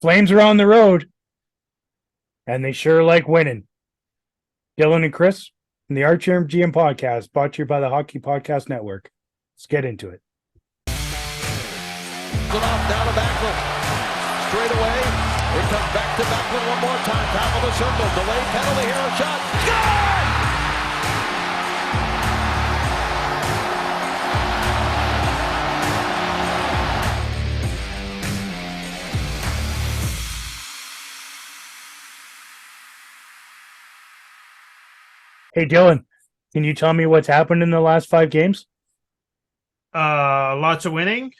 Flames are on the road, and they sure like winning. Dylan and Chris from the ArmChair GM podcast, brought to you by the Hockey Podcast Network. Let's get into it. Off down to Backlund. Straight away. It comes back to Backlund one more time. Top of the circle. Delay penalty here. A shot. Score! Hey, Dylan, can you tell me what's happened in the last 5 games? Lots of winning.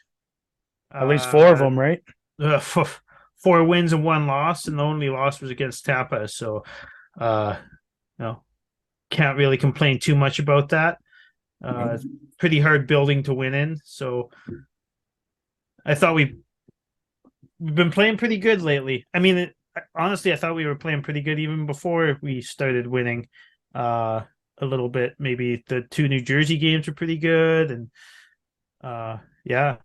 At least 4 of them, right? 4 wins and 1 loss, and the only loss was against Tampa. So, can't really complain too much about that. It's pretty hard building to win in. So, I thought we've been playing pretty good lately. I mean, honestly, I thought we were playing pretty good even before we started winning. A little bit. Maybe the 2 New Jersey games were pretty good, and Yeah,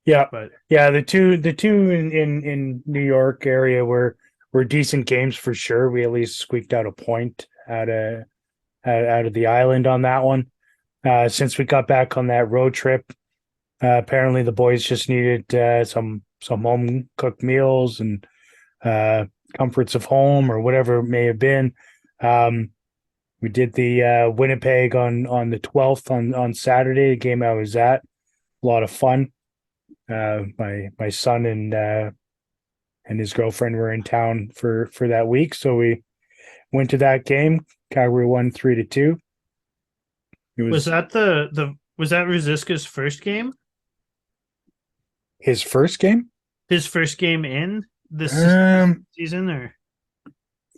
but the two in New York area were decent games for sure. We at least squeaked out a point out of the island on that one. Since we got back on that road trip, apparently the boys just needed some home cooked meals and comforts of home or whatever it may have been. We did the Winnipeg on the 12th on Saturday, the game I was at. A lot of fun. My son and his girlfriend were in town for that week, so we went to that game. Calgary won 3-2. was that was that Ruzicka's first game? His first game? His first game in this season, or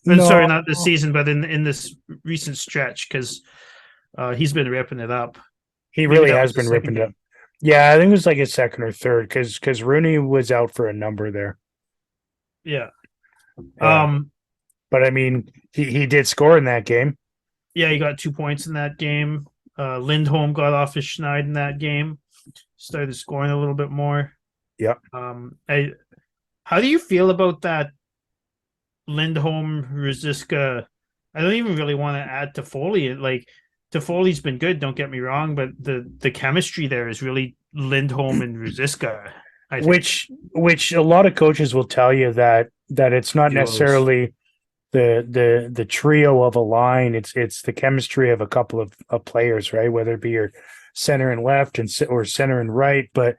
no, sorry, not this season, but in this recent stretch, because he's been ripping it up. He really has been ripping it up. Yeah, I think it was like his second or third, because Rooney was out for a number there. Yeah. But I mean, he did score in that game. Yeah, he got 2 points in that game. Lindholm got off his schneid in that game. Started scoring a little bit more. Yeah. How do you feel about that Lindholm, Ruzicka? I don't even really want to add Toffoli. Like, Toffoli's been good, don't get me wrong, but the chemistry there is really Lindholm and Ruzicka. Which a lot of coaches will tell you that it's not necessarily the trio of a line. It's the chemistry of a couple of players, right? Whether it be your center and left or center and right. But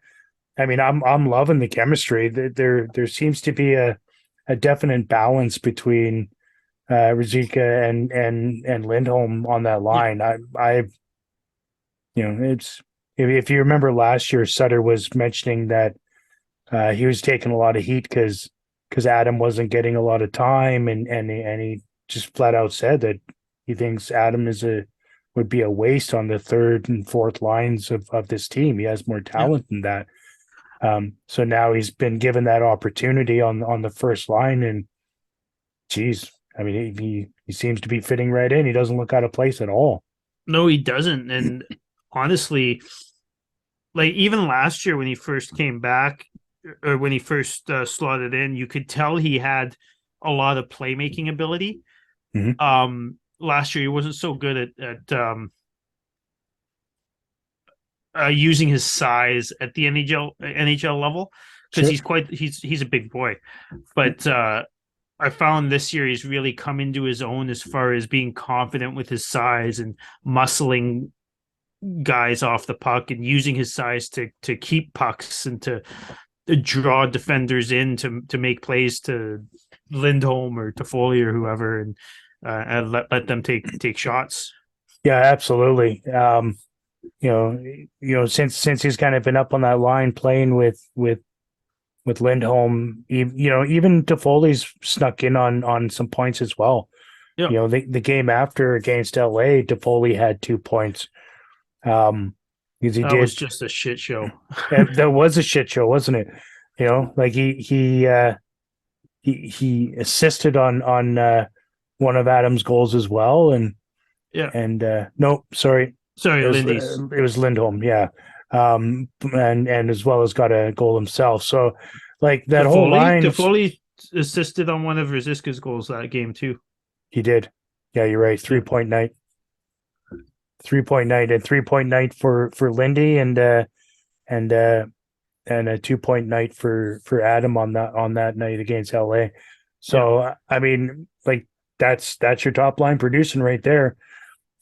I mean, I'm loving the chemistry. There seems to be a definite balance between Ruzicka and Lindholm on that line. It's if you remember last year, Sutter was mentioning that he was taking a lot of heat because Adam wasn't getting a lot of time, and he just flat out said that he thinks Adam would be a waste on the third and fourth lines of this team. He has more talent than that. So now he's been given that opportunity on the first line, and geez, I mean, he seems to be fitting right in. He doesn't look out of place at all. No, he doesn't. And honestly, like even last year when he first came back, or when he first slotted in, you could tell he had a lot of playmaking ability. Mm-hmm. Last year he wasn't so good at using his size at the NHL level, because he's a big boy. But I found this year he's really come into his own as far as being confident with his size and muscling guys off the puck and using his size to keep pucks and to draw defenders in to make plays to Lindholm or Toffoli or whoever, and let them take shots. Yeah, absolutely. Since he's kind of been up on that line playing with Lindholm, even Toffoli's snuck in on some points as well. Yeah. The game after against LA, Toffoli had 2 points. That was just a shit show. That was a shit show, wasn't it? Like he assisted on one of Adam's goals as well, and Lindy's. It was Lindholm, yeah, and as well as got a goal himself. So, Like that whole line. Toffoli assisted on one of Rosiska's goals that game too. He did. Yeah, you're right. 3-point night. 3-point night and 3-point night for Lindy and a 2-point night for Adam on that night against LA. So I mean, like that's your top line producing right there.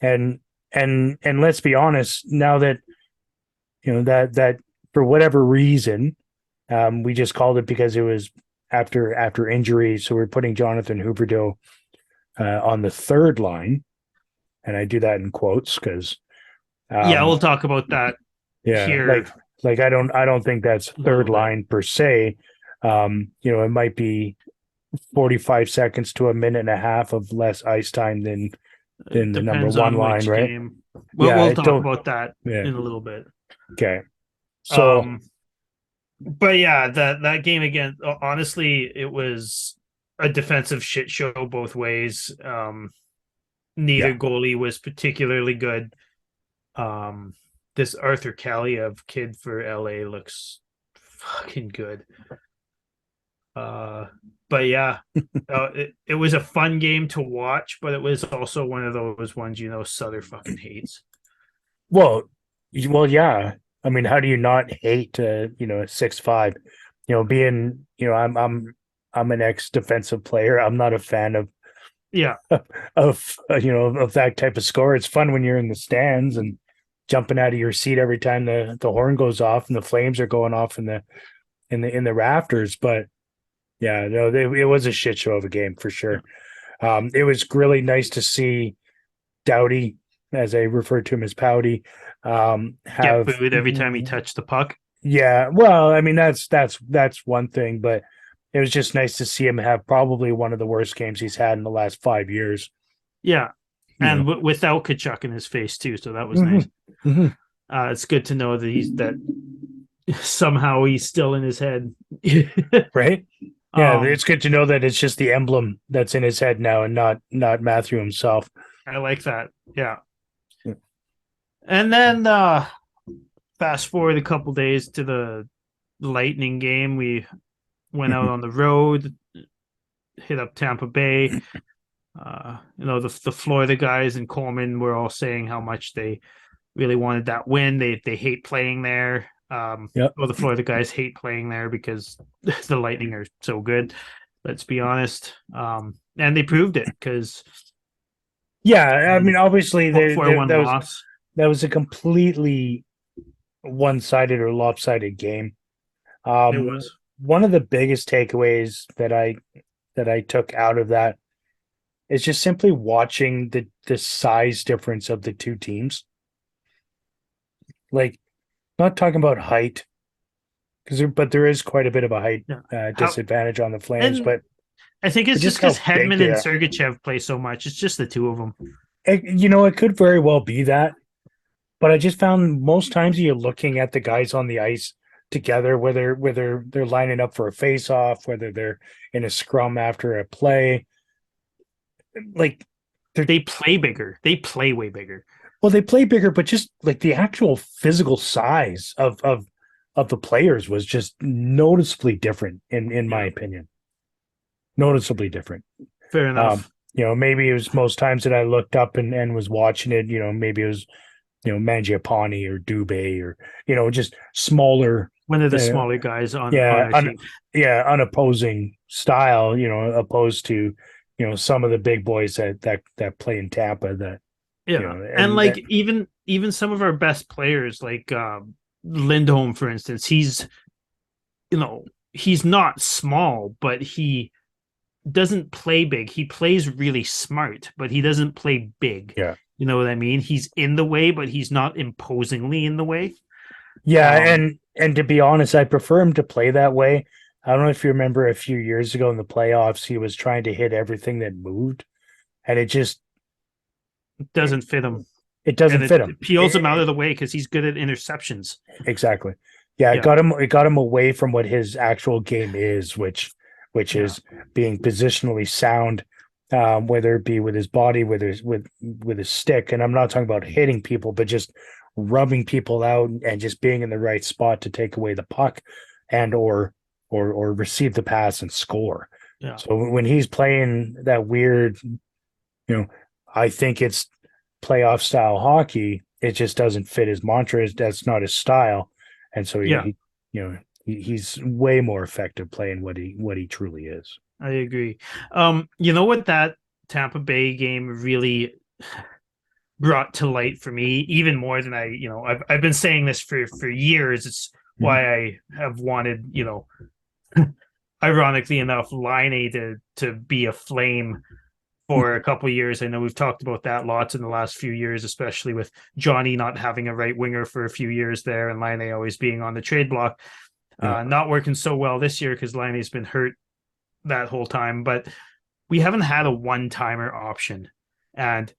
And let's be honest, now that that for whatever reason, we just called it because it was after injury, so we're putting Jonathan Huberdeau on the third line, and I do that in quotes because we'll talk about that here. Like I don't think that's third line per se. It might be 45 seconds to a minute and a half of less ice time than the number one line, right? Game. We'll talk about that in a little bit. Okay. So but yeah, that game again, honestly, it was a defensive shit show both ways. Neither goalie was particularly good. This Arthur Kaliev kid for LA looks fucking good. But yeah, it was a fun game to watch, but it was also one of those ones Sutter fucking hates. Well, yeah. I mean, how do you not hate a 6'5"? Being I'm an ex-defensive player. I'm not a fan of that type of score. It's fun when you're in the stands and jumping out of your seat every time the horn goes off and the flames are going off in the rafters. But yeah, no, it was a shit show of a game for sure. It was really nice to see Doughty, as I refer to him as Pouty, get booed every time he touched the puck. Yeah, well, I mean that's one thing, but it was just nice to see him have probably one of the worst games he's had in the last 5 years. Yeah, and without Kachuk in his face too, so that was nice. Mm-hmm. It's good to know that somehow he's still in his head, right? Yeah, it's good to know that it's just the emblem that's in his head now, and not Matthew himself. I like that. Yeah. And then fast forward a couple days to the Lightning game. We went out on the road, hit up Tampa Bay. The Florida guys and Coleman were all saying how much they really wanted that win. They hate playing there. The Florida guys hate playing there because the Lightning are so good. Let's be honest. And they proved it because. Yeah, I mean, obviously, that was a completely one-sided or lopsided game. It was. One of the biggest takeaways that I took out of that is just simply watching the size difference of the two teams. Like, not talking about height, but there is quite a bit of a height disadvantage on the Flames. But I think it's just because Hedman and Sergachev play so much. It's just the two of them. It could very well be that. But I just found most times you're looking at the guys on the ice together, whether they're lining up for a face-off, whether they're in a scrum after a play. Like they play bigger. They play way bigger. Well, they play bigger, but just like the actual physical size of the players was just noticeably different in my opinion. Noticeably different. Fair enough. Maybe it was most times that I looked up and was watching it, maybe it was Mangiapane or Dubé or just smaller, one of the smaller guys on unopposing style, opposed to some of the big boys that play in Tampa that even some of our best players like Lindholm, for instance, he's not small, but he doesn't play big. He plays really smart, but he doesn't play big. Yeah. You know what I mean? He's in the way, but he's not imposingly in the way. Yeah, and to be honest, I prefer him to play that way. I don't know if you remember a few years ago in the playoffs, he was trying to hit everything that moved, and it just doesn't fit him. It doesn't fit him. It peels him out of the way because he's good at interceptions. Exactly. Yeah, it got him away from what his actual game is, which is being positionally sound. Whether it be with his body, with his stick, and I'm not talking about hitting people, but just rubbing people out and just being in the right spot to take away the puck and or or receive the pass and score. Yeah. So when he's playing that weird, I think it's playoff style hockey. It just doesn't fit his mantra. That's not his style, and so he's way more effective playing what he truly is. I agree. You know what that Tampa Bay game really brought to light for me, even more than I've been saying this for years. It's why I have wanted, ironically enough, Line to be a Flame for a couple of years. I know we've talked about that lots in the last few years, especially with Johnny not having a right winger for a few years there, and Line always being on the trade block. Not working so well this year because Line's been hurt that whole time, but we haven't had a one-timer option. And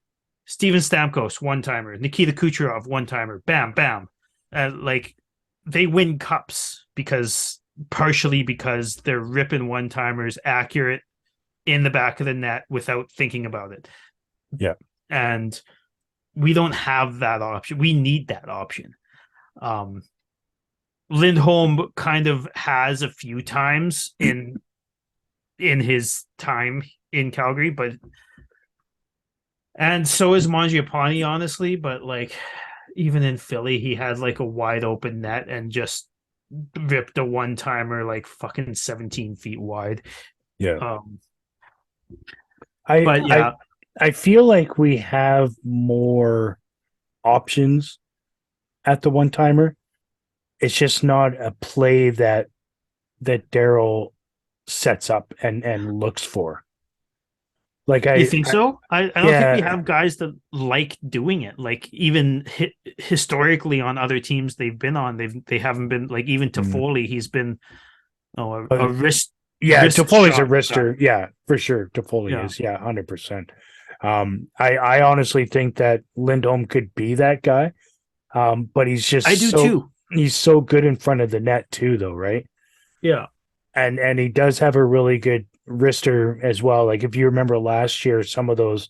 Steven Stamkos, one-timer. Nikita Kucherov, one-timer. Bam, bam. Like, they win cups partially because they're ripping one-timers accurate in the back of the net without thinking about it. Yeah. And we don't have that option. We need that option. Lindholm kind of has a few times in his time in Calgary, and so is Mangiapane, honestly, but like even in Philly, he had like a wide open net and just ripped a one-timer like fucking 17 feet wide. Yeah. I feel like we have more options at the one-timer. It's just not a play that Daryl sets up and looks for. Like you think so? I don't think we have guys that like doing it. Like even historically on other teams they've been on, they haven't been like even Toffoli. He's been a wrist. Yeah, Toffoli's a wrister. wrister. Yeah, for sure. Toffoli is. Yeah, 100%. I honestly think that Lindholm could be that guy. But he's just I do too. He's so good in front of the net too, though, right? Yeah. And he does have a really good wrister as well. Like if you remember last year, some of those,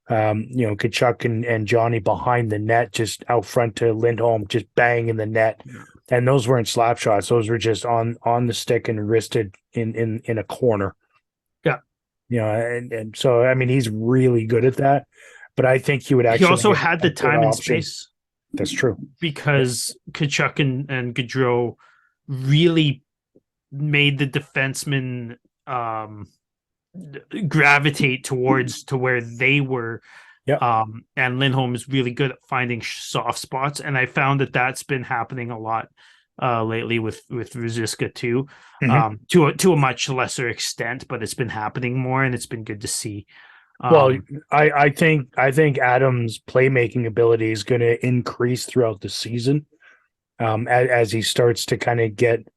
Kachuk and Johnny behind the net, just out front to Lindholm, just bang in the net. And those weren't slap shots; those were just on the stick and wristed in a corner. Yeah, and so I mean he's really good at that. But I think he would actually. He also had the time and space. That's true, because Kachuk and Gaudreau really made the defensemen gravitate towards to where they were. Yeah. And Lindholm is really good at finding soft spots, and I found that's been happening a lot lately with Ruzicka too, to a much lesser extent, but it's been happening more, and it's been good to see. Well, I think Adam's playmaking ability is going to increase throughout the season, as he starts to kind of get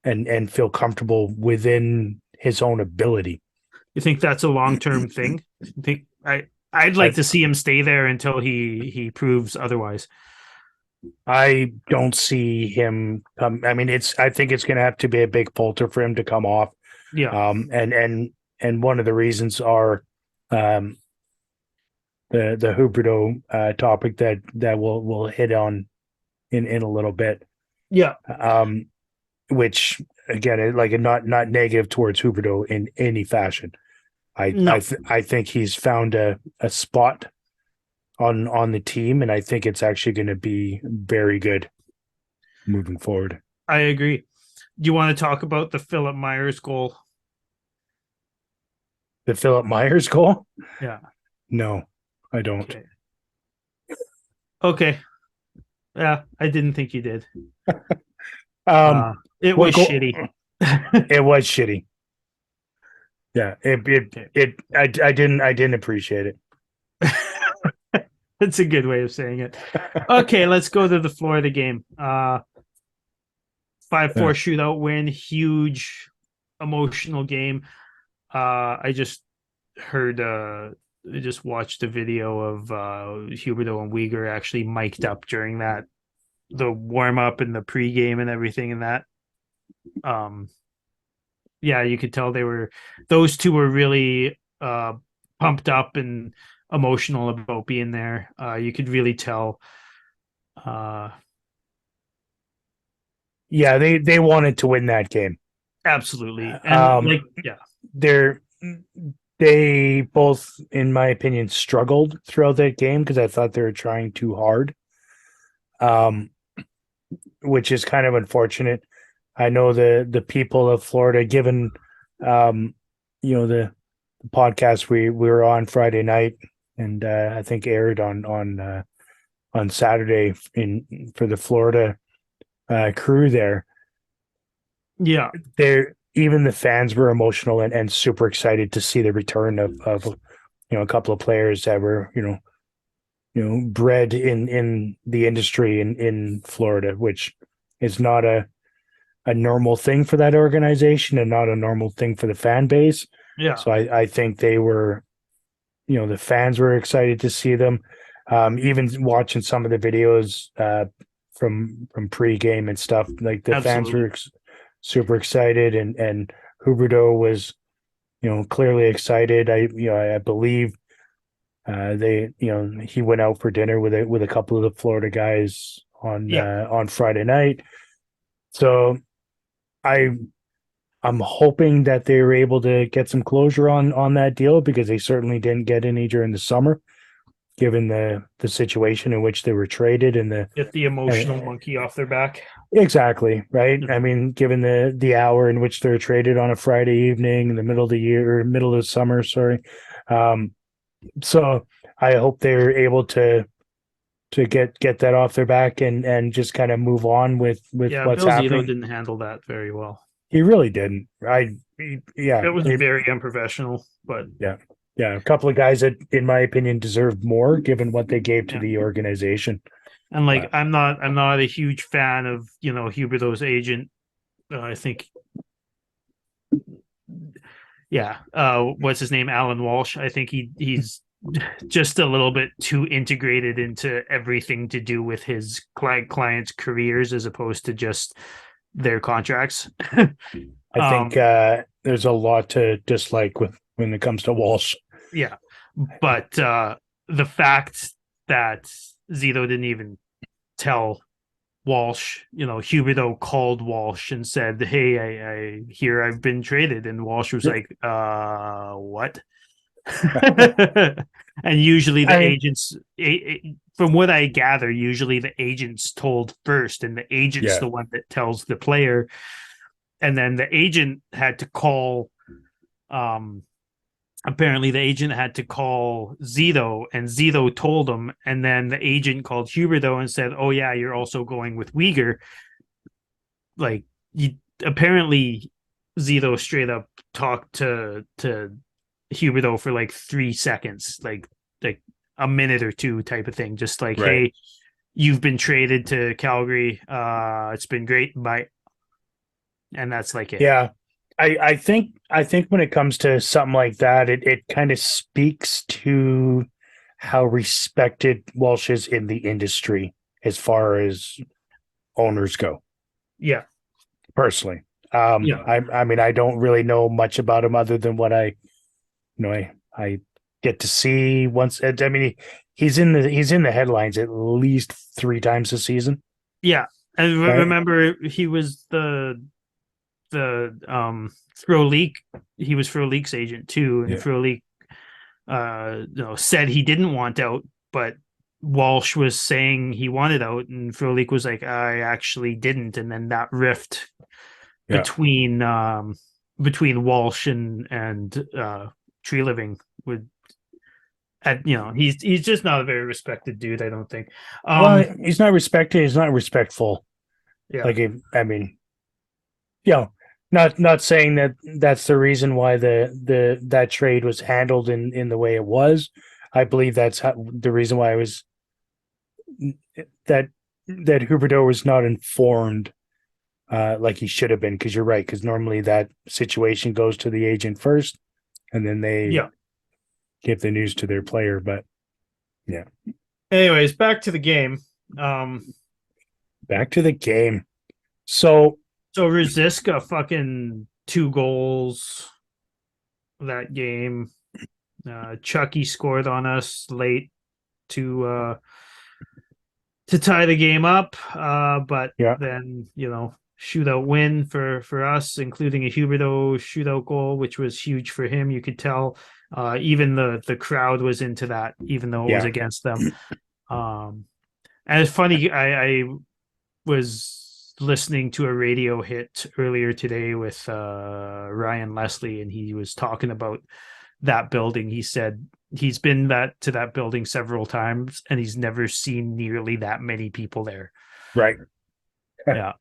and feel comfortable within his own ability. You think that's a long-term thing? I'd like to see him stay there until he proves otherwise. I don't see him come. I mean, I think it's going to have to be a big falter for him to come off. Yeah. And one of the reasons are the Huberdeau topic that we'll hit on in a little bit. Yeah. Which again, like not negative towards Huberdeau in any fashion. I think he's found a spot on the team, and I think it's actually going to be very good moving forward. I agree. Do you want to talk about the Philip Myers goal? The Philip Myers goal? Yeah. No, I don't. Okay. Yeah, I didn't think you did. It was shitty. It was shitty. Yeah, I didn't appreciate it. That's a good way of saying it. Okay, let's go to the floor of the game. 5-4 shootout win, huge emotional game. I just watched a video of Huberdeau and Weegar actually mic'd up during the warm up and the pregame and everything and that. Yeah, you could tell those two were really pumped up and emotional about being there. You could really tell. Yeah, they wanted to win that game. Absolutely. And Um, yeah. they're they both, in my opinion, struggled throughout that game because I thought they were trying too hard. Um, which is kind of unfortunate. I know the people of Florida, given um, the podcast we were on Friday night, and I think aired on Saturday in for the Florida crew there. Yeah. There, even the fans were emotional and super excited to see the return of a couple of players that were bred in the industry in Florida, which is not a normal thing for that organization and not a normal thing for the fan base. Yeah. So I think they were, the fans were excited to see them. Even watching some of the videos from pregame and stuff, like the fans Absolutely. were super excited, and Huberto was, clearly excited. I believe he went out for dinner with a couple of the Florida guys Yeah. on Friday night. So I I'm hoping that they were able to get some closure on that deal because they certainly didn't get any during the summer, given the situation in which they were traded and Get the emotional monkey off their back. exactly right. Yeah. I mean, given the hour in which they're traded on a Friday evening in the middle of the year or middle of the summer, sorry. So I hope they're able to get that off their back and just kind of move on with Yeah, what's Bill Zito happening. didn't handle that very well. He really didn't. Yeah, It was very unprofessional, but yeah, a couple of guys that, in my opinion, deserved more given what they gave to yeah. the organization. And like I'm not a huge fan of Huberto's agent. I think what's his name, Alan Walsh. I think he's just a little bit too integrated into everything to do with his clients' careers as opposed to just their contracts. I think there's a lot to dislike when it comes to Walsh. Yeah, but the fact that Zito didn't even tell Walsh, Huberto called Walsh and said, "Hey, I hear I've been traded," and Walsh was like, what?" And usually the agents, from what I gather, usually the agent's told first, and the agent's the one that tells the player. And then the agent had to call. Apparently, the agent had to call Zito, and Zito told him. And then the agent called Huberto and said, "Oh yeah, you're also going with Uyghur." Like, apparently, Zito straight up talked to Huberto for like 3 seconds, like a minute or two type of thing, just like, Right. "Hey, you've been traded to Calgary. It's been great. Bye." And that's like it. Yeah. I think when it comes to something like that, it kind of speaks to how respected Walsh is in the industry as far as owners go. Yeah. Personally. Yeah. I mean, I don't really know much about him other than what I get to see once. I mean, he's in the headlines at least 3 times a season. Yeah. And right? Remember, he was the Frolik. He was Frolik's agent too, and Frolik said he didn't want out, but Walsh was saying he wanted out, and Frolik was like, "I actually didn't," and then that rift between Walsh and Tree Living would. He's just not a very respected dude, I don't think. Well, he's not respected. He's not respectful. Yeah. Like, I mean, not saying that that's the reason why that trade was handled in the way it was. I believe that's the reason why it was that Huberto was not informed like he should have been, because you're right, because normally that situation goes to the agent first and then they give the news to their player. But yeah. Anyways, back to the game. So Rosiska fucking 2 goals that game. Chucky scored on us late to tie the game up. But then, shootout win for us, including a Huberto shootout goal, which was huge for him. You could tell even the crowd was into that, even though it was against them. And it's funny, I was listening to a radio hit earlier today with Ryan Leslie, and he was talking about that building. He said he's been to that building several times, and he's never seen nearly that many people there. Right. Yeah.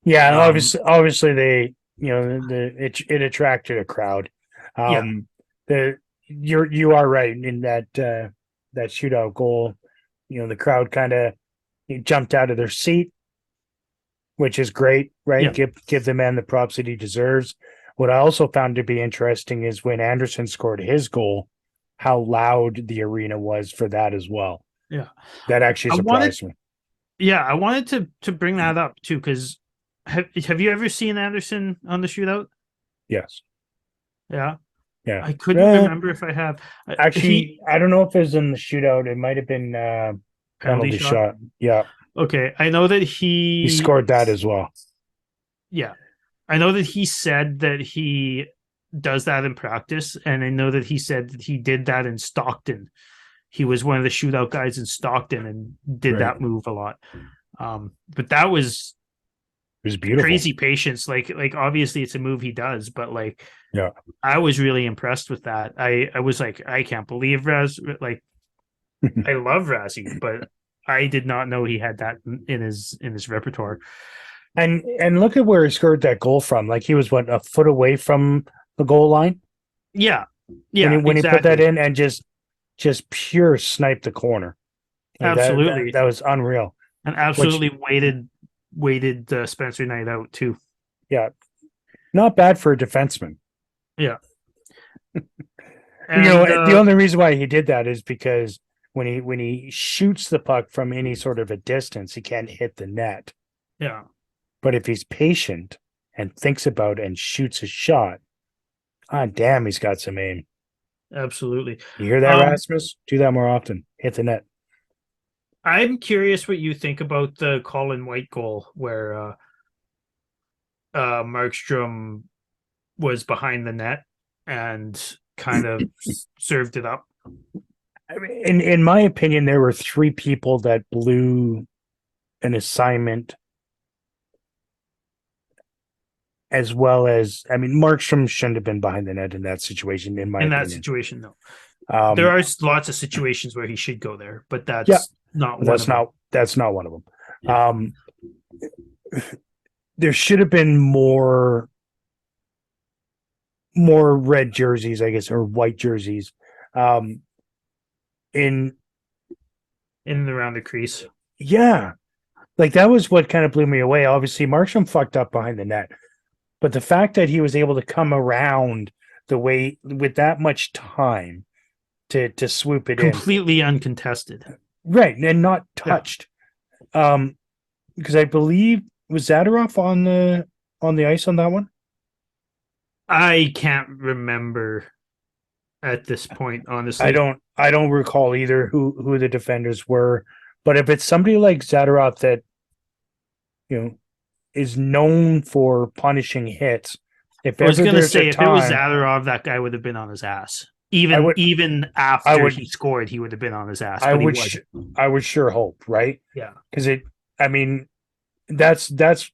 Yeah. Obviously they, it attracted a crowd. You are right in that shootout goal. The crowd kind of jumped out of their seat, which is great, right? Yeah. Give the man the props that he deserves. What I also found to be interesting is when Anderson scored his goal, how loud the arena was for that as well. Yeah. That actually surprised me. Yeah, I wanted to bring that up too, because have you ever seen Anderson on the shootout? Yes. Yeah. Yeah. I couldn't remember if I have. Actually, I don't know if it was in the shootout. It might have been penalty shot. Yeah. Okay. I know that he scored that as well. Yeah. I know that he said that he does that in practice, and I know that he said that he did that in Stockton. He was one of the shootout guys in Stockton and did that move a lot. But that was beautiful. Crazy patience. Like obviously it's a move he does, but I was really impressed with that. I was like, I can't believe Raz. Like, I love Razzie, but I did not know he had that in his repertoire. And look at where he scored that goal from. Like, he was a foot away from the goal line. Yeah. When he put that in and just pure snipe the corner. Like, absolutely, that was unreal. And absolutely waited Spencer Knight out too. Yeah, not bad for a defenseman. Yeah. And, the only reason why he did that is because when he shoots the puck from any sort of a distance, he can't hit the net. Yeah. But if he's patient and thinks about it and shoots a shot, damn, he's got some aim. Absolutely. You hear that, Rasmus? Do that more often. Hit the net. I'm curious what you think about the Colin White goal where Markstrom was behind the net and kind of served it up. I mean, in my opinion, there were three people that blew an assignment, as well as, I mean, Markstrom shouldn't have been behind the net in that situation. In that situation, no. There are lots of situations where he should go there, but that's not one of them. Yeah. There should have been more red jerseys, I guess, or white jerseys, in and around the crease. Yeah, like that was what kind of blew me away. Obviously, Markstrom fucked up behind the net, but the fact that he was able to come around the way with that much time to swoop it completely uncontested, right, and not touched. Because I believe was Zadorov on the ice on that one. I can't remember at this point, honestly. I don't recall either who the defenders were, but if it's somebody like Zadorov that is known for punishing hits, I was going to say, if it was Zadorov, that guy would have been on his ass. Even after he scored, he would have been on his ass. I would sure hope, right? Yeah, because that's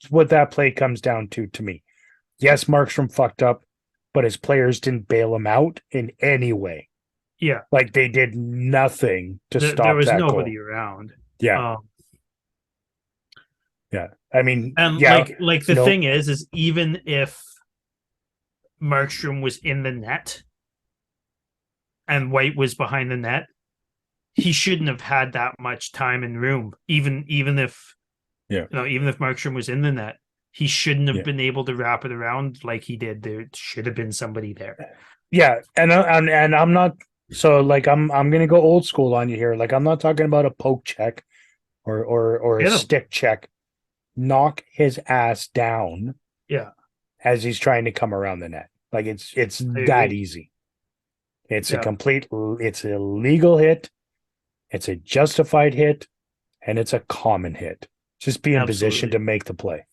what that play comes down to me. Yes, Markstrom fucked up, but his players didn't bail him out in any way. Yeah, like they did nothing to stop that goal. There was nobody around. Yeah. Yeah. I mean, and like the thing is even if Markstrom was in the net and White was behind the net, he shouldn't have had that much time and room. Even if Markstrom was in the net, he shouldn't have been able to wrap it around like he did. There should have been somebody there. Yeah, and I'm not. So like I'm gonna go old school on you here. Like, I'm not talking about a poke check or a stick check. Knock his ass down. Yeah, as he's trying to come around the net. Like it's that easy. It's it's a legal hit. It's a justified hit, and it's a common hit. Just be in position to make the play.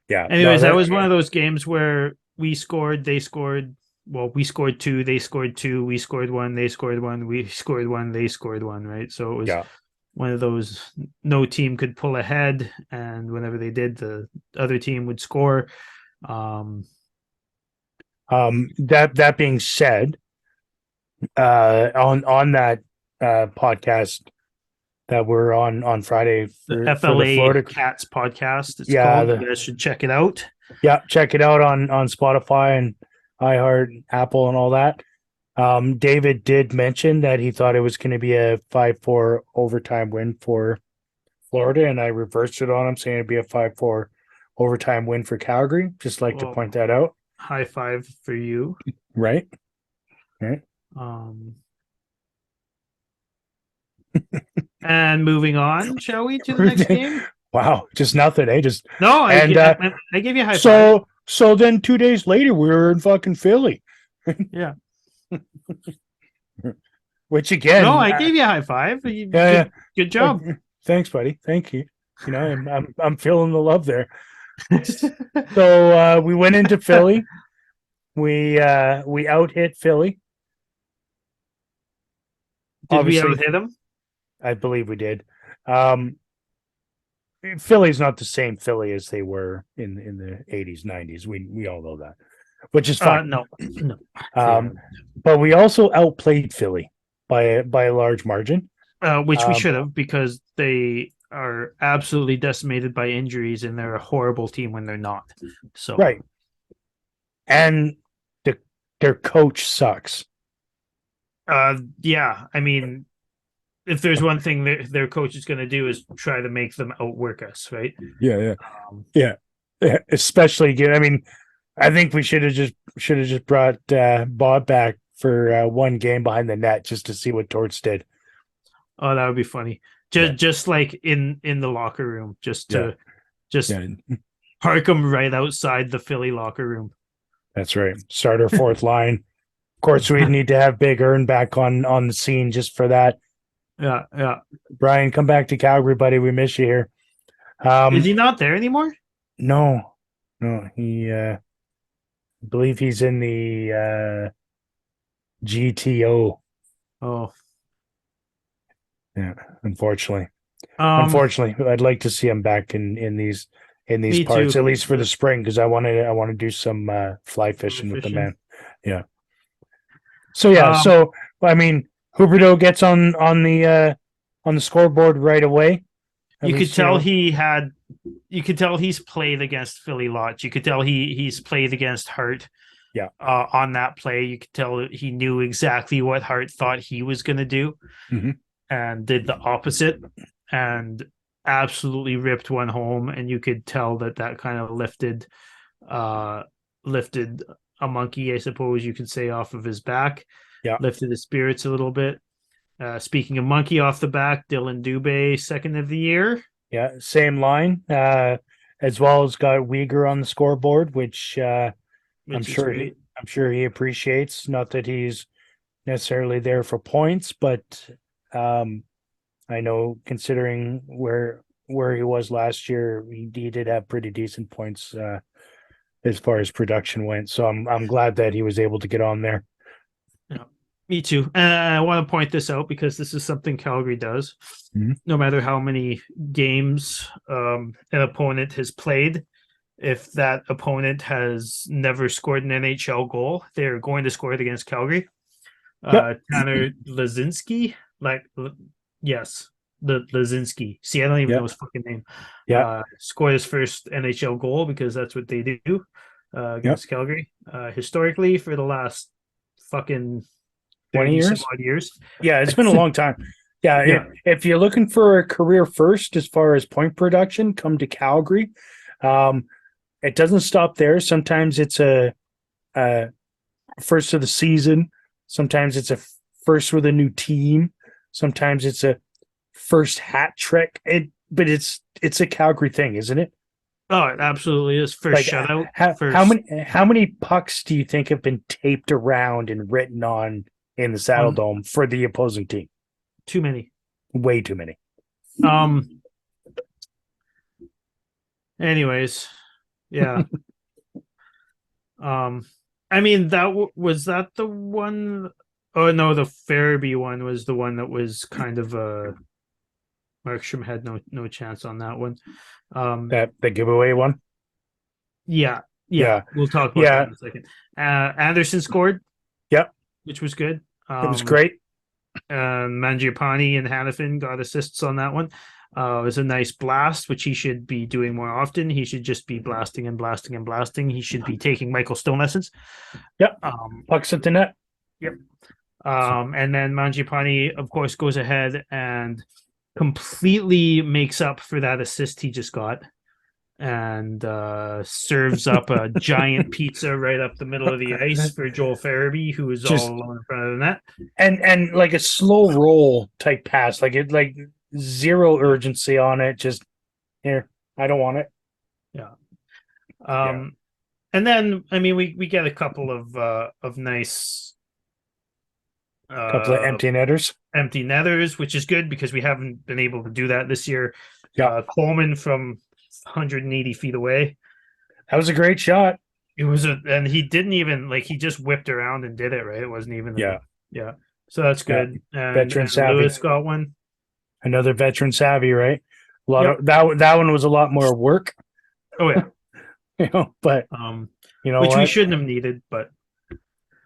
Yeah. Anyways, that was one of those games where we scored, they scored. Well, we scored 2, they scored 2, we scored 1, they scored 1, we scored 1, they scored 1, right? So it was one of those no team could pull ahead, and whenever they did, the other team would score. That being said, on that podcast that we're on Friday The for FLA the Florida Cats podcast, it's called. You guys should check it out. Yeah, check it out on Spotify and iHeart, Apple, and all that. David did mention that he thought it was going to be a 5-4 overtime win for Florida, and I reversed it on him, saying it'd be a 5-4 overtime win for Calgary. Just like to point that out. High five for you. Right. And moving on, shall we, to the next game? Wow, just nothing, eh? I gave you a high five. So then 2 days later, we were in fucking Philly. Yeah. Which again, no, I gave you a high five. Good job. Thanks, buddy. Thank you. You know, I'm feeling the love there. So we went into Philly. We out hit Philly. Did we out hit them? I believe we did. Philly's not the same Philly as they were in the 80s, 90s. We all know that, which is fine. No. But we also outplayed Philly by a large margin, which we should have, because they are absolutely decimated by injuries, and they're a horrible team when they're not. So right, and their coach sucks. Yeah, I mean, if there's one thing their coach is going to do is try to make them outwork us, right? Yeah. Especially, I mean, I think we should have just brought Bob back for one game behind the net just to see what Torts did. Oh, that would be funny. Just like in the locker room, just park him right outside the Philly locker room. That's right. Start our fourth line. Of course, we need to have Big Earn back on the scene just for that. Yeah. Brian, come back to Calgary, buddy. We miss you here. Is he not there anymore? No. He, I believe he's in the GTO. Oh, yeah. Unfortunately, I'd like to see him back in these parts, too. At least for the spring, because I want to do some fly fishing with the man. Yeah. So so I mean, Huberdeau gets on the scoreboard right away. You could tell he's played against Philly lots. You could tell he's played against Hart. Yeah. On that play, you could tell he knew exactly what Hart thought he was going to do, and did the opposite, and absolutely ripped one home. And you could tell that kind of lifted a monkey, I suppose you could say, off of his back. Yeah. Lifted his spirits a little bit. Speaking of monkey off the back, Dylan Dubé, second of the year. Yeah, same line. As well as got Uyghur on the scoreboard, which I'm sure he appreciates. Not that he's necessarily there for points, but I know, considering where he was last year, he did have pretty decent points as far as production went. So I'm glad that he was able to get on there. Yeah, me too. And I want to point this out because this is something Calgary does. No matter how many games an opponent has played, if that opponent has never scored an NHL goal, they're going to score it against Calgary. Tanner Lazinski, Lazinski. See, I don't even know his fucking name. Scored his first NHL goal, because that's what they do against Calgary. Historically, for the last fucking 20 years. Yeah, it's been a long time. Yeah. If you're looking for a career first as far as point production, come to Calgary. It doesn't stop there. Sometimes it's a first of the season. Sometimes it's a first with a new team. Sometimes it's a first hat trick. But it's a Calgary thing, isn't it? Oh, it absolutely is. First shutout. How many pucks do you think have been taped around and written on in the Saddle Dome for the opposing team? Too many. Way too many. Anyways, Yeah. I mean, was that the one. Oh no, the Farabee one was the one that was kind of Markstrom had no chance on that one. That the giveaway one. Yeah, Yeah, we'll talk about that yeah, in a second. Anderson scored, yep. which was good. It was great. Mangiapane and Hannafin got assists on that one. It was a nice blast, which he should be doing more often. He should just be blasting and blasting and blasting. He should be taking Michael Stone lessons. Yep. Pucks at the net. Yep. And then Mangiapane, of course, goes ahead and completely makes up for that assist he just got and serves up a giant pizza right up the middle of the ice for Joel Farabee, who is Just all alone in front of the net. and like a slow roll type pass, like zero urgency on it. Just here, I don't want it. Yeah. And then I mean we get a couple of nice Couple of empty netters, which is good because we haven't been able to do that this year. Yeah. Coleman from 180 feet away. That was a great shot. It was and he didn't even he just whipped around and did it right. It wasn't even yeah. So that's good. Yeah. And, Veteran savvy. Lewis got one. Another veteran savvy, right? A lot of that one was a lot more work. Oh yeah. But which we shouldn't have needed, but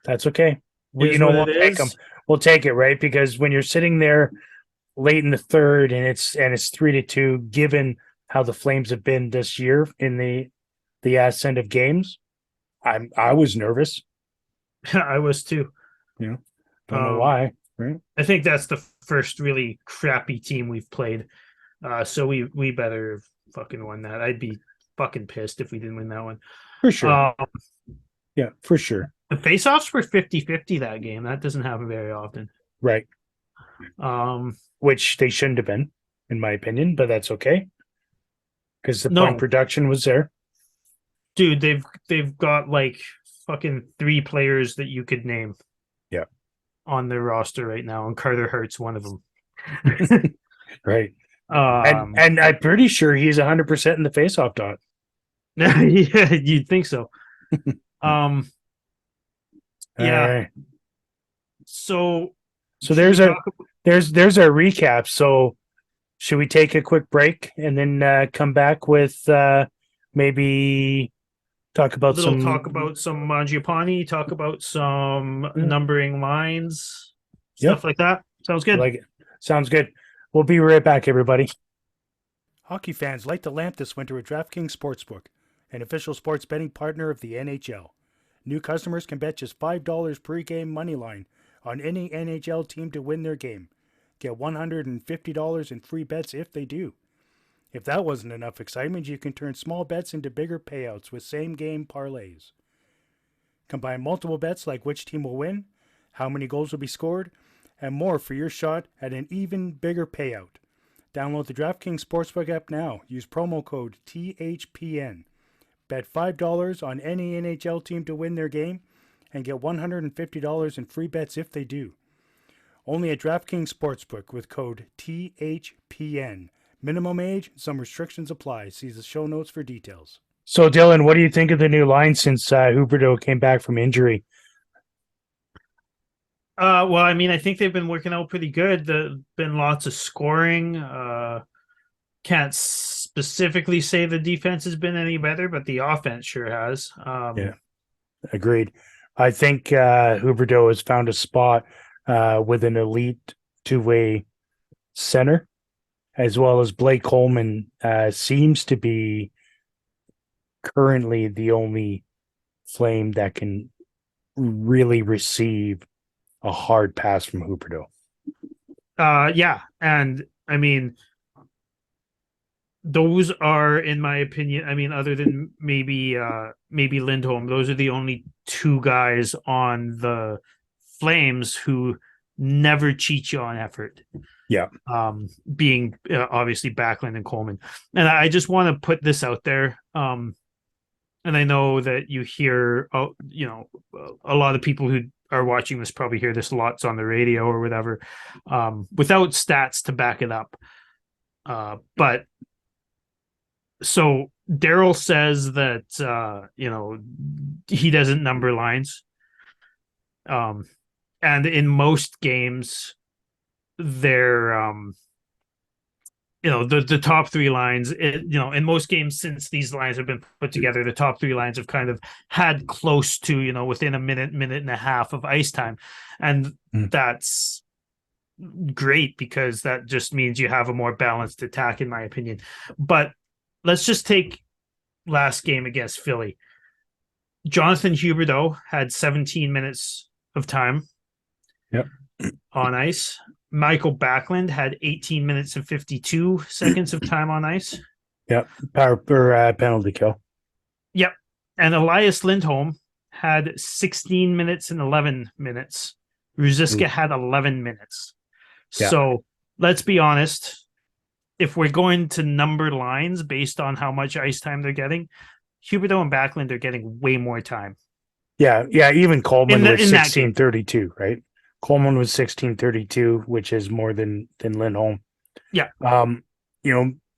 that's okay. We'll take them. We'll take it, right? Because when you're sitting there late in the third and it's 3-2, given how the Flames have been this year in the ascent of games, I was nervous. I was too. Yeah. Don't know why. Right. I think that's the first really crappy team we've played. So we better have fucking won that. I'd be fucking pissed if we didn't win that one. For sure. Yeah, for sure. The faceoffs were 50-50 that game. That doesn't happen very often. Right. Which they shouldn't have been, in my opinion, but that's okay. Because the point production was there. Dude, they've got fucking 3 players that you could name. Yeah. On their roster right now, and Carter Hart's one of them. Right. And I'm pretty sure he's 100% in the faceoff dot. Yeah, you'd think so. Yeah. Right. So there's our recap. So should we take a quick break and then come back with maybe talk about some Mangiapane, talk about some numbering lines, stuff like that. Sounds good. I like it. Sounds good. We'll be right back, everybody. Hockey fans, light the lamp this winter with DraftKings Sportsbook, an official sports betting partner of the NHL. New customers can bet just $5 pregame moneyline on any NHL team to win their game. Get $150 in free bets if they do. If that wasn't enough excitement, you can turn small bets into bigger payouts with same-game parlays. Combine multiple bets like which team will win, how many goals will be scored, and more for your shot at an even bigger payout. Download the DraftKings Sportsbook app now. Use promo code THPN. Bet $5 on any NHL team to win their game and get $150 in free bets if they do. Only at DraftKings Sportsbook with code THPN. Minimum age, some restrictions apply. See the show notes for details. So, Dylan, what do you think of the new line since Huberdeau came back from injury? Well, I mean, I think they've been working out pretty good. There's been lots of scoring. Can't specifically say the defense has been any better, but the offense sure has. Yeah, agreed. I think Huberdeau has found a spot with an elite two-way center, as well as Blake Coleman seems to be currently the only Flame that can really receive a hard pass from Huberdeau. Yeah, and I mean, those are, in my opinion, I mean, other than maybe Lindholm, those are the only 2 guys on the Flames who never cheat you on effort. Yeah. Being obviously Backlund and Coleman. And I just want to put this out there. And I know that you hear, a lot of people who are watching this probably hear this lots on the radio or whatever, without stats to back it up. But so Daryl says that he doesn't number lines. And in most games, they're the top three lines. In most games since these lines have been put together, the top three lines have kind of had close to within a minute and a half of ice time, and that's great because that just means you have a more balanced attack, in my opinion. But let's just take last game against Philly. Jonathan Huberdeau had 17 minutes of time on ice. Michael Backlund had 18 minutes and 52 seconds of time on ice. Yep. Power per penalty kill. Yep. And Elias Lindholm had 16 minutes and 11 minutes. Ruzicka had 11 minutes. Yeah. So let's be honest. If we're going to number lines based on how much ice time they're getting, Huberdeau and Backlund are getting way more time. Yeah. Even Coleman was 16:32, right? Coleman was 16:32, which is more than Lindholm. Yeah.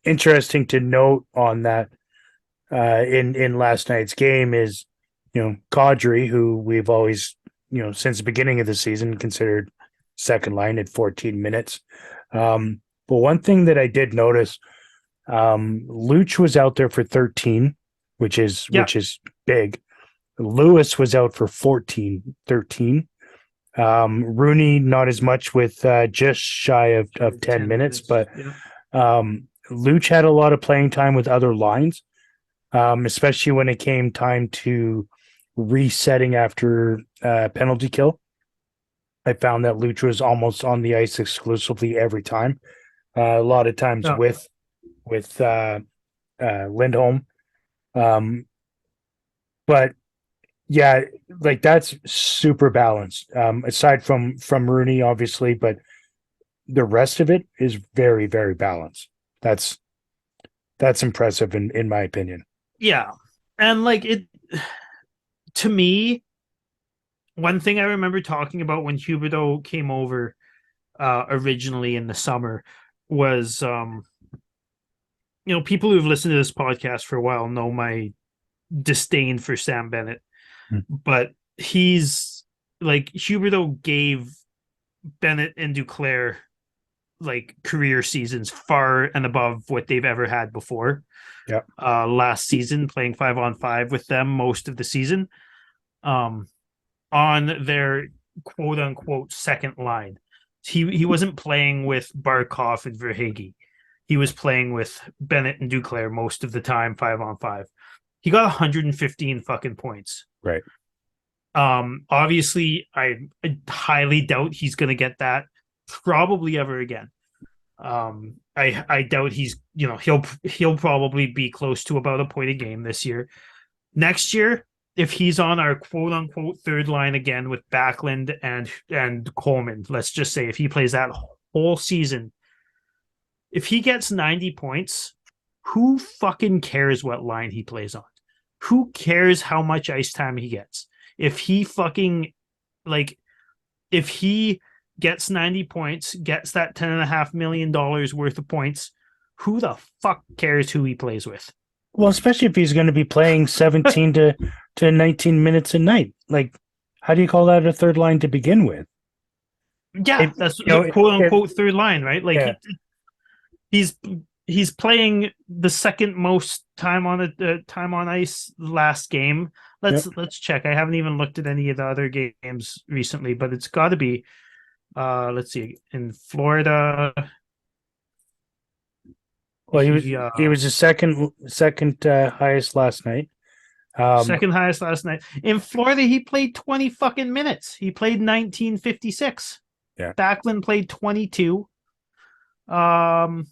Interesting to note on that in last night's game is, Kadri, who we've always, since the beginning of the season considered second line at 14 minutes. But one thing that I did notice, Luch was out there for 13, which is big. Lewis was out for 13. Rooney not as much with just shy of 10 minutes, but Luch had a lot of playing time with other lines, especially when it came time to resetting after penalty kill. I found that Luch was almost on the ice exclusively every time. A lot of times with Lindholm. But yeah, like that's super balanced. Aside from Rooney, obviously, but the rest of it is very, very balanced. That's impressive in my opinion. Yeah. And to me, one thing I remember talking about when Huberdeau came over originally in the summer was people who've listened to this podcast for a while know my disdain for Sam Bennett. But he's Huberdeau gave Bennett and Duclair career seasons far and above what they've ever had before. Yeah. Last season, playing 5-on-5 with them most of the season, on their quote unquote second line. He wasn't playing with Barkov and Verhaeghe. He was playing with Bennett and Duclair most of the time, 5-on-5. He got 115 fucking points. Right. Obviously, I highly doubt he's going to get that probably ever again. I doubt he'll probably be close to about a point a game this year. Next year, if he's on our quote unquote third line again with Backlund and Coleman, let's just say if he plays that whole season, if he gets 90 points, who fucking cares what line he plays on? Who cares how much ice time he gets? If he if he gets 90 points, gets that $10.5 million worth of points, who the fuck cares who he plays with? Well, especially if he's going to be playing 17 to 19 minutes a night. How do you call that a third line to begin with? Yeah, that's quote unquote third line, right? He's playing the second most time on ice last game. Let's check. I haven't even looked at any of the other games recently, but it's got to be. Let's see, in Florida. Well, he was the second highest last night. Second highest last night in Florida. He played 20 fucking minutes. He played 19:56. Yeah. Backlund played 22. And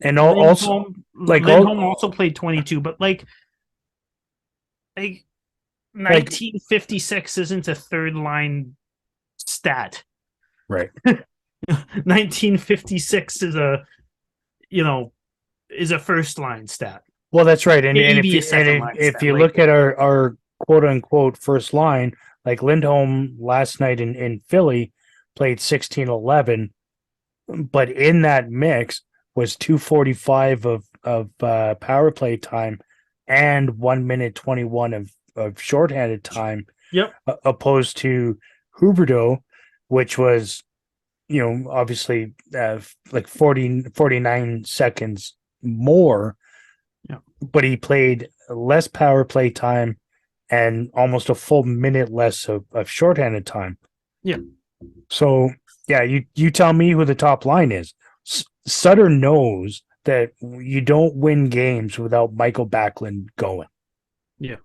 Lindholm also played 22, but 1956 isn't a third line stat. Right. 1956 is a first line stat. Well, that's right. And if you look at our quote unquote first line, Lindholm last night in Philly played 16-11, but in that mix was 245 power play time and 1 minute 21 of shorthanded time. Yep. Opposed to Huberdeau, which was, obviously like 49 seconds more, Yeah. but he played less power play time and almost a full minute less of shorthanded time. Yeah. So, yeah, you tell me who the top line is. Sutter knows that you don't win games without Michael Backlund going. Yeah.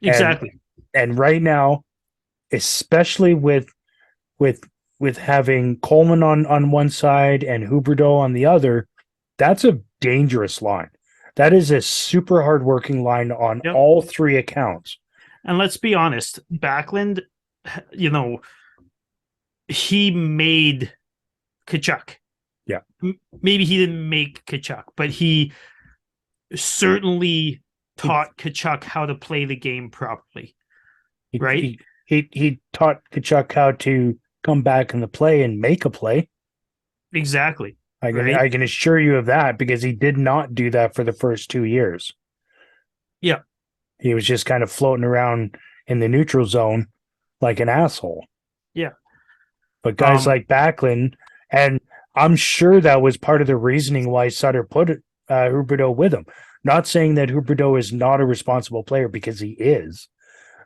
Exactly. And right now, especially with having Coleman on one side and Huberdeau on the other, that's a dangerous line. That is a super hardworking line on all three accounts. And let's be honest, Backlund, he made Tkachuk. Yeah. Maybe he didn't make Tkachuk, but he certainly taught Tkachuk how to play the game properly. Right? He taught Tkachuk how to come back in the play and make a play. Exactly. I can assure you of that, because he did not do that for the first 2 years. Yeah. He was just kind of floating around in the neutral zone like an asshole. Yeah. But guys like Backlund, and I'm sure that was part of the reasoning why Sutter put Huberdeau with him. Not saying that Huberdeau is not a responsible player, because he is.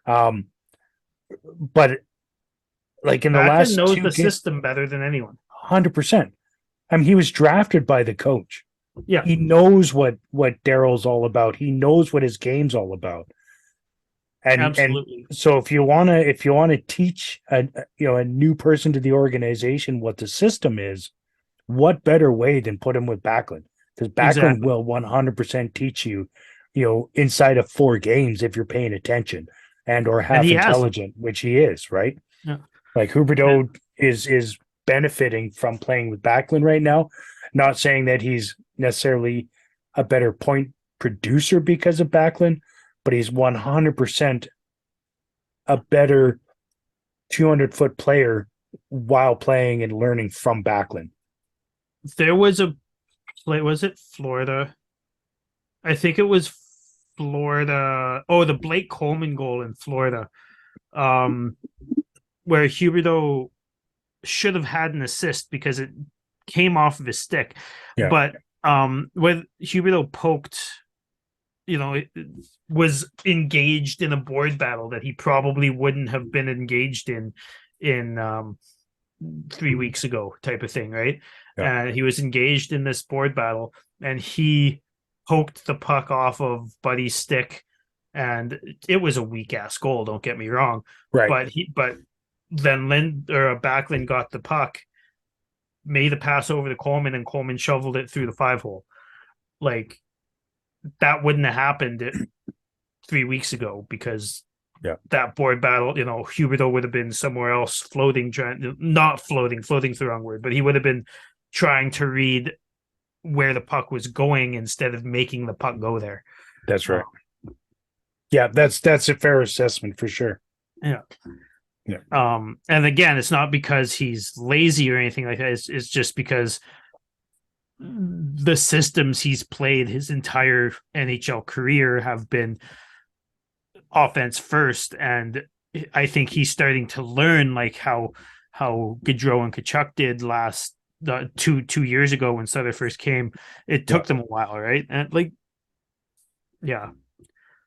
But like in the last knows two the system better than anyone. 100%. I mean, he was drafted by the coach. Yeah. He knows what Daryl's all about. He knows what his game's all about. And absolutely. And so if you want to teach a new person to the organization what the system is, what better way than put him with Backlund? Because Backlund will 100% teach you, inside of 4 games if you're paying attention and or half intelligent, which he is, right? Yeah. Like Huberdeau is benefiting from playing with Backlund right now. Not saying that he's necessarily a better point producer because of Backlund, but he's 100% a better 200-foot player while playing and learning from Backlund. There was a play, was it Florida? I think it was Florida. Oh, the Blake Coleman goal in Florida, where Huberdeau should have had an assist because it came off of his stick. Yeah. But when Huberdeau poked, was engaged in a board battle that he probably wouldn't have been engaged in 3 weeks ago, type of thing, right? Yeah. He was engaged in this board battle, and he poked the puck off of Buddy's stick, and it was a weak ass goal. Don't get me wrong, right? But then Backlund got the puck, made the pass over to Coleman, and Coleman shoveled it through the 5-hole. Like, that wouldn't have happened 3 weeks ago, because that board battle, Huberdeau would have been somewhere else floating's the wrong word, but he would have been trying to read where the puck was going instead of making the puck go there. That's right. Yeah, that's a fair assessment for sure. Yeah. Yeah. And again, it's not because he's lazy or anything like that. It's just because the systems he's played his entire NHL career have been offense first, and I think he's starting to learn, like how Gaudreau and Tkachuk did last 2 years ago when Sutter first came. It took them a while, right? And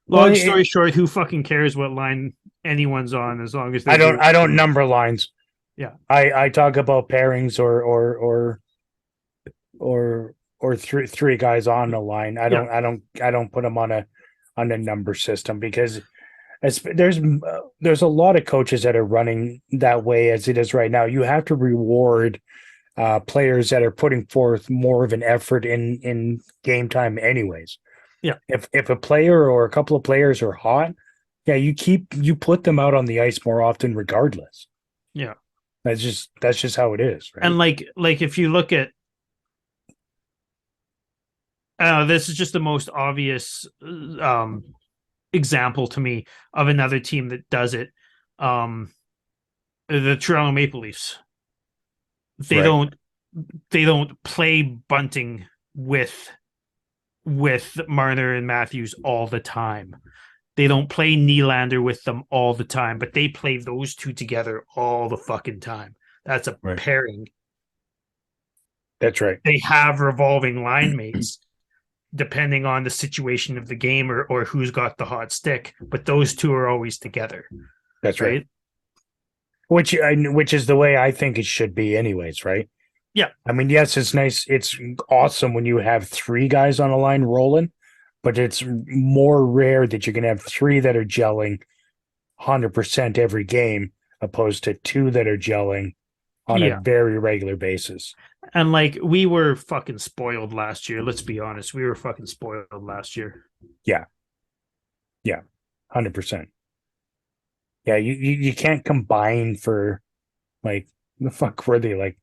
long story short, who fucking cares what line anyone's on, as long as I don't number lines. Yeah, I talk about pairings or three guys on the line. I don't put them on a number system, because there's a lot of coaches that are running that way as it is right now. You have to reward players that are putting forth more of an effort in game time anyways. Yeah. If a player or a couple of players are hot, you put them out on the ice more often regardless. Yeah. That's just how it is, right? And like if you look at this is just the most obvious example to me of another team that does it. The Toronto Maple Leafs. They don't play bunting with with Marner and Matthews all the time. They don't play Nylander with them all the time, but they play those two together all the fucking time. That's a Right. pairing. That's right. They have revolving line mates depending on the situation of the game or who's got the hot stick, but those two are always together. That's right. Which is the way I think it should be anyways, right? Yeah. I mean, yes, it's nice. It's awesome when you have 3 guys on a line rolling, but it's more rare that you're going to have 3 that are gelling 100% every game opposed to 2 that are gelling on a very regular basis. And like, we were fucking spoiled last year. Let's be honest. We were fucking spoiled last year. Yeah. Yeah. 100%. Yeah. You can't combine for like, the fuck were they like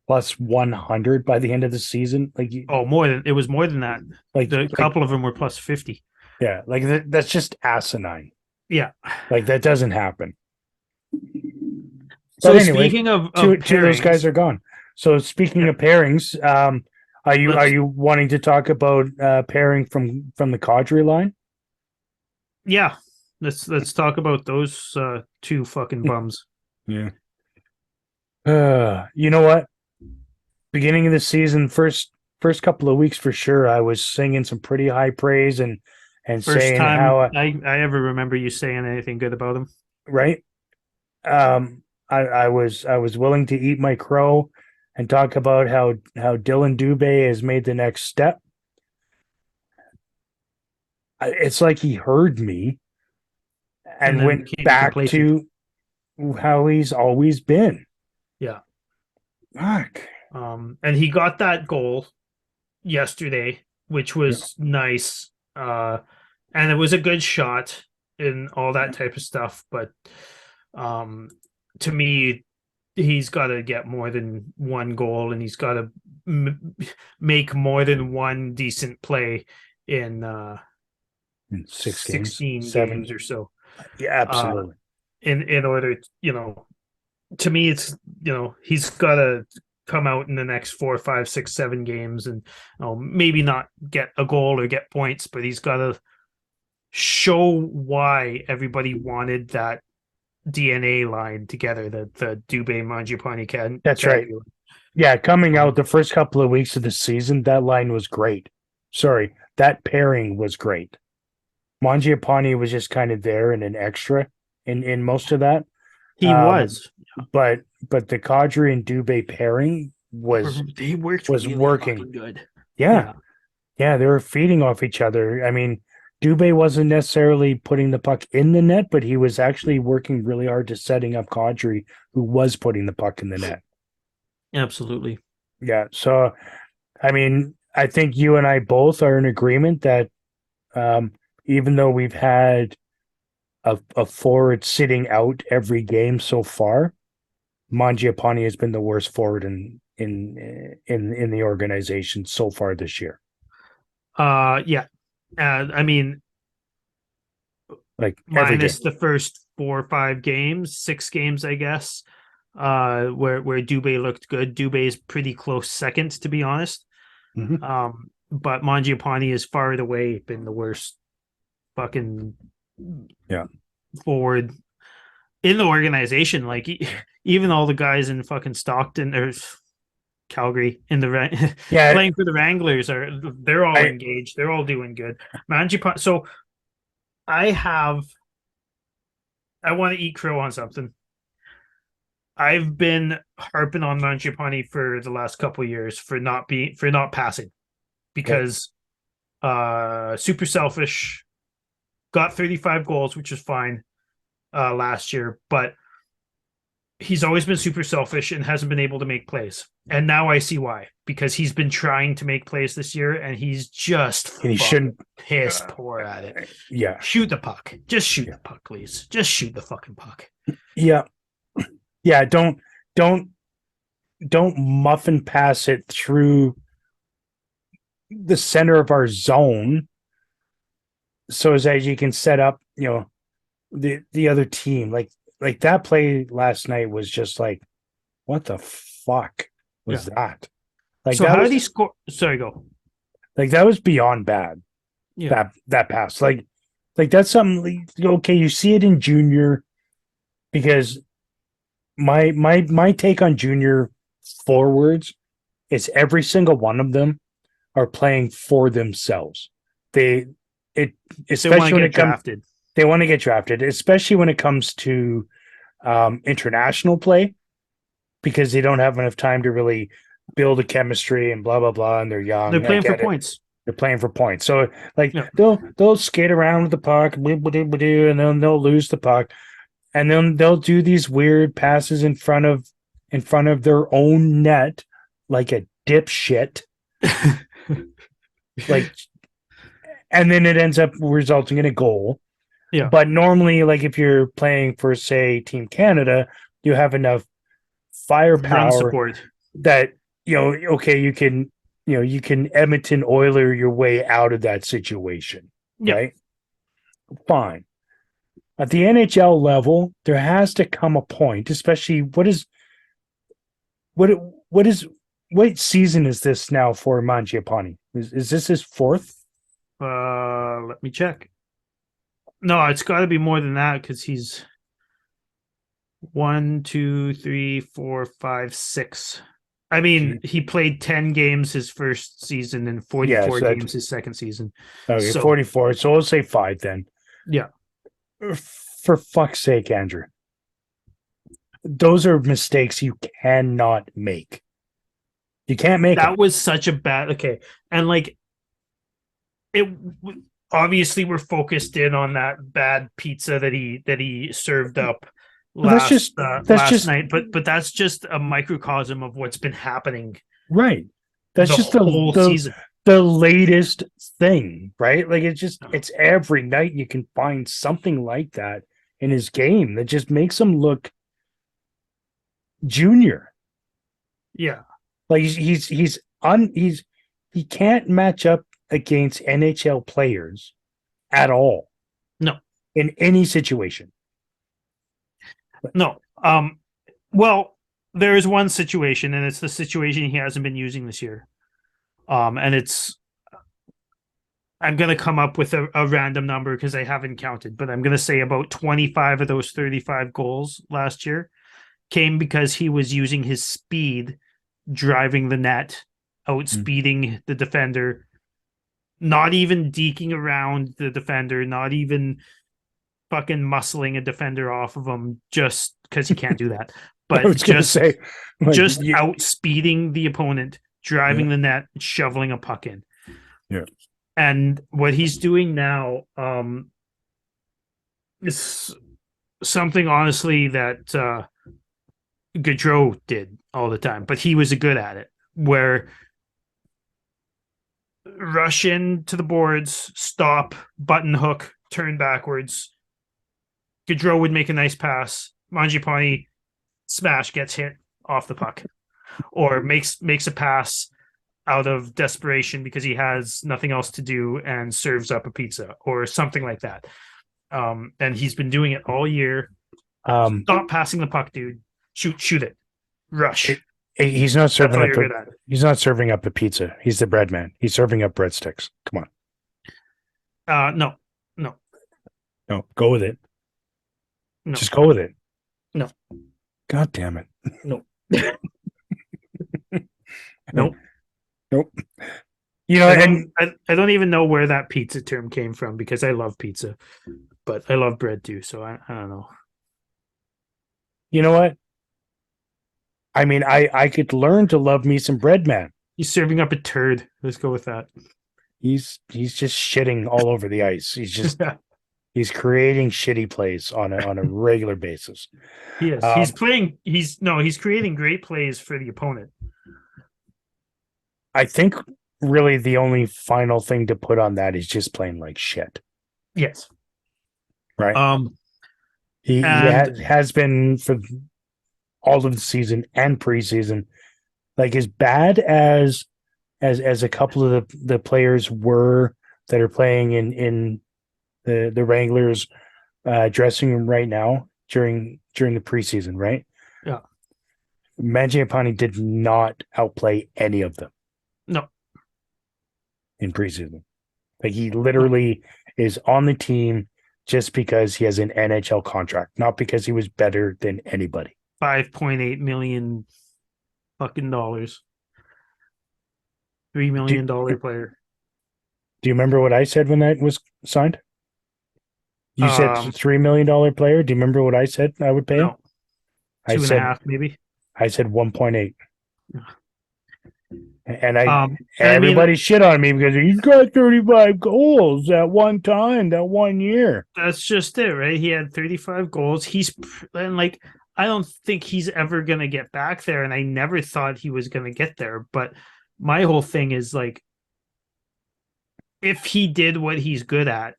plus 100 by the end of the season? Like, it was more than that. Like a couple of them were plus 50. Yeah. Like that's just asinine. Yeah. Like that doesn't happen. So anyway, speaking of two of those guys are gone. So speaking of pairings, are you wanting to talk about pairing from the Kadri line? Yeah, let's talk about those 2 fucking bums. Yeah. You know what? Beginning of the season, first couple of weeks for sure, I was singing some pretty high praise and first saying time how I ever remember you saying anything good about him. Right. I was willing to eat my crow and talk about how Dylan Dubé has made the next step. It's like he heard me and went back to how he's always been. Yeah. Fuck. And he got that goal yesterday, which was nice. And it was a good shot and all that type of stuff. But to me, he's got to get more than 1 goal, and he's got to make more than 1 decent play in 16 games or so. Yeah, absolutely. In order, to me, it's, he's got to come out in the next 4, 5, 6, 7 games and maybe not get a goal or get points, but he's got to show why everybody wanted that DNA line together, the Dubé Mangiapane can. That's right. Yeah, coming out the first couple of weeks of the season, that line was great. Sorry, that pairing was great. Mangiapane was just kind of there and an extra in most of that. He was, but the Kadri and Dubé pairing was working good. Yeah, they were feeding off each other. I mean, Dubé wasn't necessarily putting the puck in the net, but he was actually working really hard to setting up Kadri, who was putting the puck in the net. Absolutely. Yeah. So, I mean, I think you and I both are in agreement that even though we've had a forward sitting out every game so far, Mangiapane has been the worst forward in the organization so far this year. Yeah. I mean, like minus the first 4 or 5 games, 6 games, I guess, where Dubé looked good. Dubé is pretty close second, to be honest. Mm-hmm. But Mangiapane has far and away been the worst fucking forward in the organization. Like, even all the guys in fucking Stockton or Calgary in the playing for the Wranglers they're all engaged. They're all doing good. Mangiapane. So I want to eat crow on something. I've been harping on Mangiapane for the last couple of years for not passing, because super selfish. Got 35 goals, which is fine last year, but he's always been super selfish and hasn't been able to make plays. And now I see why, because he's been trying to make plays this year and he's just piss poor at it. Yeah. Shoot the puck. Just shoot the puck, please. Just shoot the fucking puck. Yeah. Yeah. Don't muffin pass it through the center of our zone so as you can set up, the other team. Like that play last night was just like, what the fuck was that? Like, so how did he score? Sorry, go. Like that was beyond bad. Yeah. That pass. Like that's something okay, you see it in junior because my take on junior forwards is every single one of them are playing for themselves. They it They want especially to when get it comes drafted. they want to get drafted, especially when it comes to international play because they don't have enough time to really build a chemistry and blah blah blah and they're They're young. I playing for get it. points. They're playing for points. So like Yeah. they'll skate around with the puck, and then they'll lose the puck. And then they'll do these weird passes in front of their own net like a dipshit. Like and then it ends up resulting in a goal. Yeah. But normally, like if you're playing for, say, Team Canada, you have enough Run firepower support. that okay, you can Edmonton Oiler your way out of that situation, Yeah. right? Fine. At the NHL level, there has to come a point, especially what season is this now for Mangiapane? Is this his fourth? Let me check. No, it's got to be more than that because he's 1, 2, 3, 4, 5, 6. I mean, he played 10 games his first season and 44 so games his second season. okay, So 44. So we'll say 5 then. yeah, For fuck's sake, Andrew. Those are mistakes you cannot make. You can't make that it. was such a bad. Okay, and like it. Obviously, we're focused in on that bad pizza that he served up That's last just night, but that's just a microcosm of what's been happening right. That's the just whole season. the latest thing, right? Like it's every night you can find something like that in his game that just makes him look junior. Yeah, Like he can't match up against NHL players at all. no, In any situation. no. Well, there is one situation, and it's the situation he hasn't been using this year. And it's I'm gonna come up with a random number because I haven't counted, but I'm gonna say about 25 of those 35 goals last year came because he was using his speed driving the net, outspeeding the defender, not even deking around the defender, not even fucking muscling a defender off of him just because he can't do that. But I was just say, like, just outspeeding the opponent, driving the net, shoveling a puck in. Yeah. And what he's doing now is something honestly that Gaudreau did all the time, but he was good at it, where rush into the boards, stop, button hook, turn backwards. Gaudreau would make a nice pass. Mangiapane smash, gets hit off the puck, or makes a pass out of desperation because he has nothing else to do and serves up a pizza or something like that. And he's been doing it all year. Stop passing the puck, dude. Shoot it. Rush. He's not serving That's all up. you're good at. He's not serving up a pizza. He's the bread man. He's serving up breadsticks. Come on. No. No, go with it. No. Just go with it. No. God damn it. No. Nope. Nope. You know, I don't even know where that pizza term came from because I love pizza, but I love bread too. So I don't know. You know what? I mean, I could learn to love me some bread man. He's serving up a turd. Let's go with that. He's just shitting all over the ice. He's just he's creating shitty plays on a regular basis. He is. He's creating great plays for the opponent. I think really the only final thing to put on that is just playing like shit. Yes. Right. He has been for all of the season and preseason. Like as bad as a couple of the players were that are playing in the Wranglers dressing room right now during the preseason, right? Yeah. Mangiapane did not outplay any of them. No. in preseason. Like he literally is on the team just because he has an NHL contract, not because he was better than anybody. 5.8 million fucking dollars. $3 million player. Do you remember what I said when that was signed? You said $3 million player. Do you remember what I said I would pay him? No. 2.5 maybe. I said 1.8. And everybody shit on me because he's got 35 goals at one time, that 1 year. That's just it, right? He had 35 goals. I don't think he's ever going to get back there. And I never thought he was going to get there. But my whole thing is like, if he did what he's good at,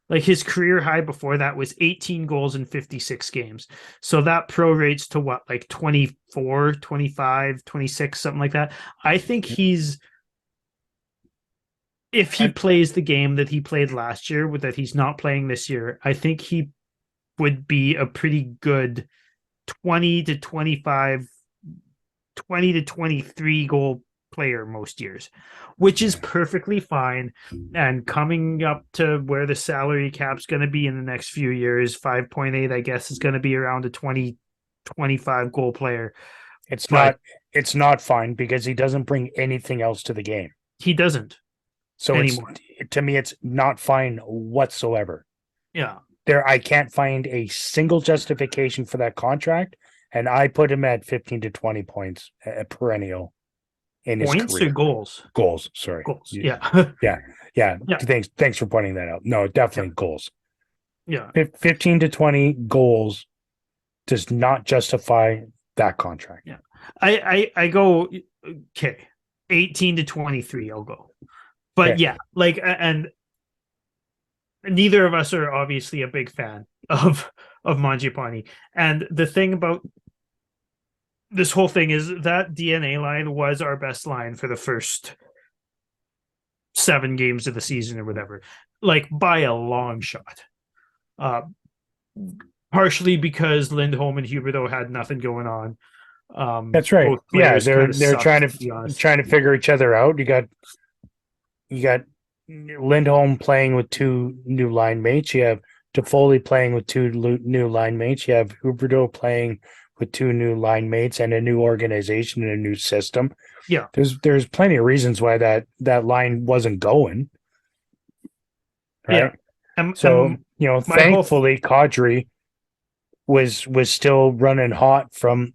like his career high before that was 18 goals in 56 games. So that prorates to what, like 24, 25, 26, something like that. I think if he plays the game that he played last year, that he's not playing this year, I think he would be a pretty good 20 to 25, 20 to 23 goal player most years, which is perfectly fine. And coming up to where the salary cap's going to be in the next few years, 5.8, I guess, is going to be around a 20, 25 goal player. It's not fine because he doesn't bring anything else to the game. He doesn't. So to me, it's not fine whatsoever. Yeah. I can't find a single justification for that contract. And I put him at 15 to 20 points perennial. In his points career. or goals? Goals, sorry. Goals. Yeah. yeah. Thanks for pointing that out. No, definitely goals. Yeah. 15 to 20 goals does not justify that contract. Yeah. I go, okay, 18 to 23, I'll go. But yeah, like, and neither of us are obviously a big fan of Mangiapane. And the thing about this whole thing is that DNA line was our best line for the first 7 games of the season or whatever, like by a long shot. Partially because Lindholm and Huberdeau had nothing going on. That's right. Yeah, they're trying to figure each other out. You got Lindholm playing with 2 new line mates. You have Toffoli playing with 2 new line mates. You have Huberdeau playing with 2 new line mates and a new organization and a new system. Yeah. There's plenty of reasons why that line wasn't going. Right. Yeah. Thankfully Kadri was still running hot from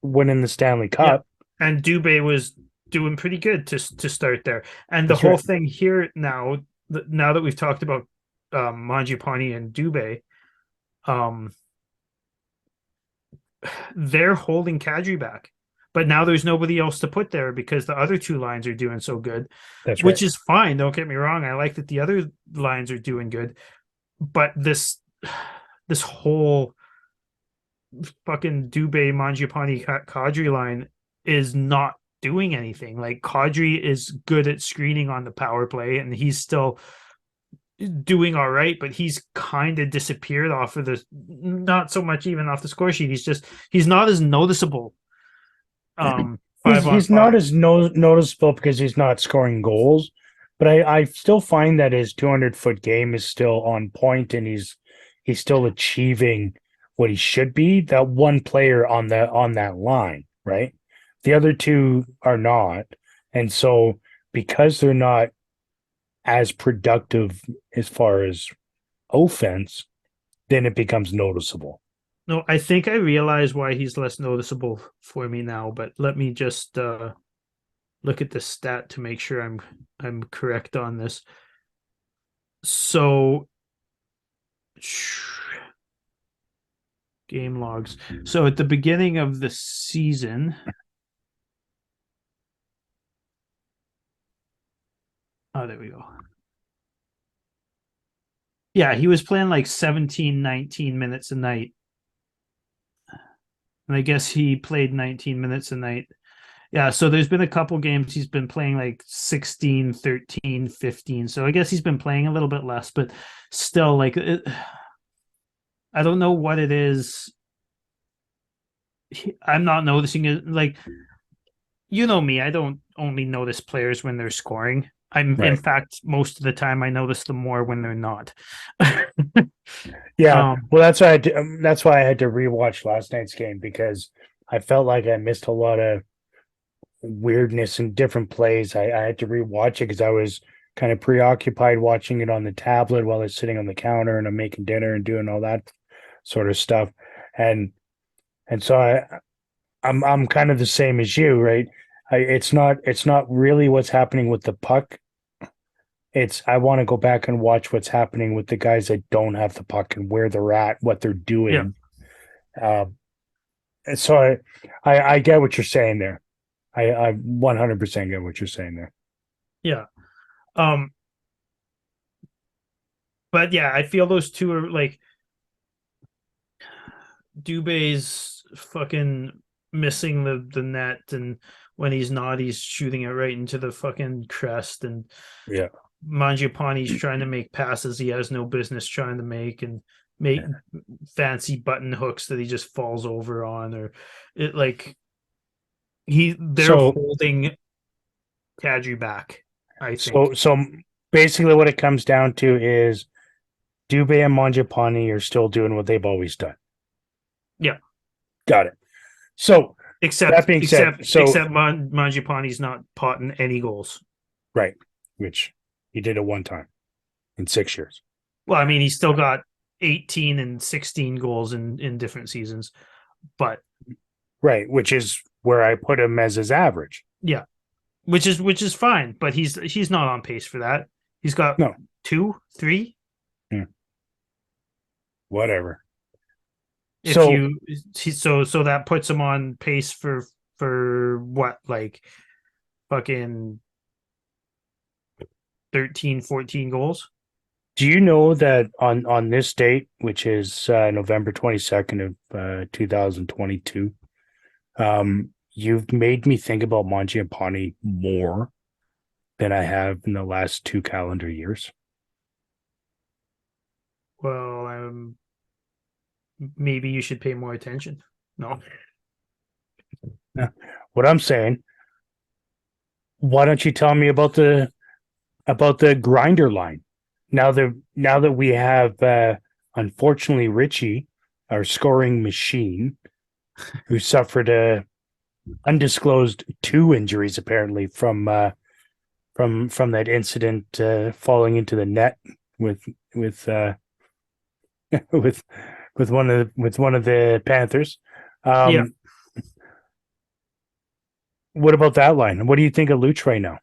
winning the Stanley Cup. Yeah. And Dubé was doing pretty good to start there. And the whole thing here now that we've talked about Mangiapane and Dubé, they're holding Kadri back, but now there's nobody else to put there because the other 2 lines are doing so good. Which is fine. Don't get me wrong. I like that the other lines are doing good, but this whole fucking Dubé, Mangiapane, Kadri line is not doing anything. Like Kadri is good at screening on the power play, and he's still doing all right, but he's kind of disappeared off of the, not so much even off the score sheet. He's not as noticeable. He's not as noticeable because he's not scoring goals, but I still find that his 200-foot game is still on point, and he's still achieving what he should be. That one player on that line, right? The other 2 are not, and so because they're not as productive as far as offense, then it becomes noticeable. No, I think I realize why he's less noticeable for me now, but let me just look at the stat to make sure I'm correct on this. So game logs. So at the beginning of the season, oh, there we go. Yeah, he was playing like 17, 19 minutes a night. And I guess he played 19 minutes a night. Yeah, so there's been a couple games he's been playing like 16, 13, 15. So I guess he's been playing a little bit less, but still, like, I don't know what it is. I'm not noticing it. Like, you know me, I don't only notice players when they're scoring. In Right. fact, most of the time I notice them more when they're not. Yeah. um, Well, that's why I had to rewatch last night's game, because I felt like I missed a lot of weirdness in different plays. I had to rewatch it because I was kind of preoccupied watching it on the tablet while I was sitting on the counter and I'm making dinner and doing all that sort of stuff. And so I'm kind of the same as you, right? It's not really what's happening with the puck. It's I want to go back and watch what's happening with the guys that don't have the puck and where they're at, what they're yeah. doing. And so I get what you're saying there. I 100% get what you're saying there. Yeah. Um, but yeah, I feel those two are like Dubé's fucking missing the net, and when he's not, he's shooting it right into the fucking crest, and Yeah. Mangiapane's trying to make passes he has no business trying to make, and make fancy button hooks that he just falls over on, or it like they're So holding Kadri back, I so think. so basically what it comes down to is Dubé and Mangiapane are still doing what they've always done. Yeah. Got it. So that Except being said, Mangiapane's not potting any goals. right, which he did it one time in 6 years. Well, I mean, he's still got 18 and 16 goals in different seasons, but Right, which is where I put him as his average. yeah, which is fine. But he's not on pace for that. He's got No. 2, 3. Whatever. If So you so that puts him on pace for what, like fucking 13, 14 goals. do you know that on this date, which is November 22nd of 2022, you've made me think about Mangiapane more than I have in the last 2 calendar years. Well, maybe you should pay more attention. No. What I'm saying, why don't you tell me about the grinder line? Now that we have unfortunately Richie, our scoring machine, who suffered a undisclosed 2 injuries apparently from that incident falling into the net with with with one of the Panthers. Yeah. What about that line? What do you think of Luch right now?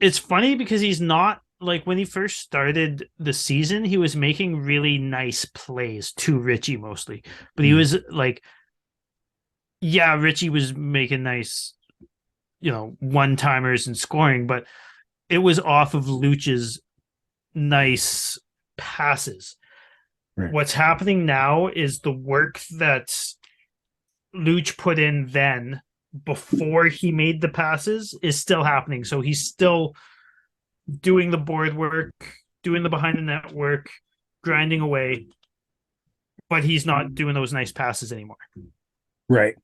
It's funny because he's not, like, when he first started the season, he was making really nice plays to Richie mostly, but he was like, yeah, Richie was making nice, one timers and scoring, but it was off of Luch's nice passes. Right. What's happening now is the work that Luch put in then before he made the passes is still happening. So he's still doing the board work, doing the behind the net work, grinding away, but he's not doing those nice passes anymore. Right.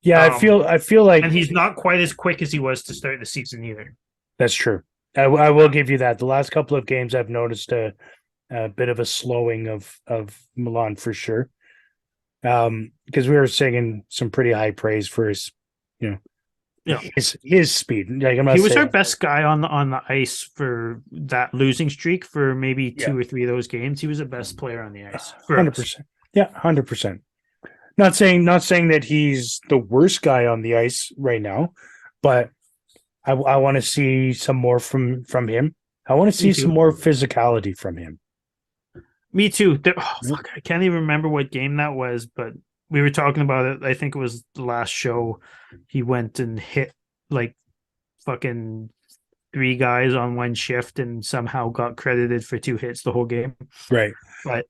Yeah, I feel like, and he's not quite as quick as he was to start the season either. That's true. I will give you that. The last couple of games, I've noticed a bit of a slowing of Milan for sure. Because we were singing some pretty high praise for his, his speed. Like, he was our best guy on the ice for that losing streak for maybe 2 or 3 of those games. He was the best player on the ice. 100%. Yeah, 100%. Not saying that he's the worst guy on the ice right now, but I want to see some more from him. I want to see some more physicality from him. Me too. I can't even remember what game that was, but we were talking about it. I think it was the last show. He went and hit like fucking 3 guys on one shift and somehow got credited for 2 hits the whole game. Right. But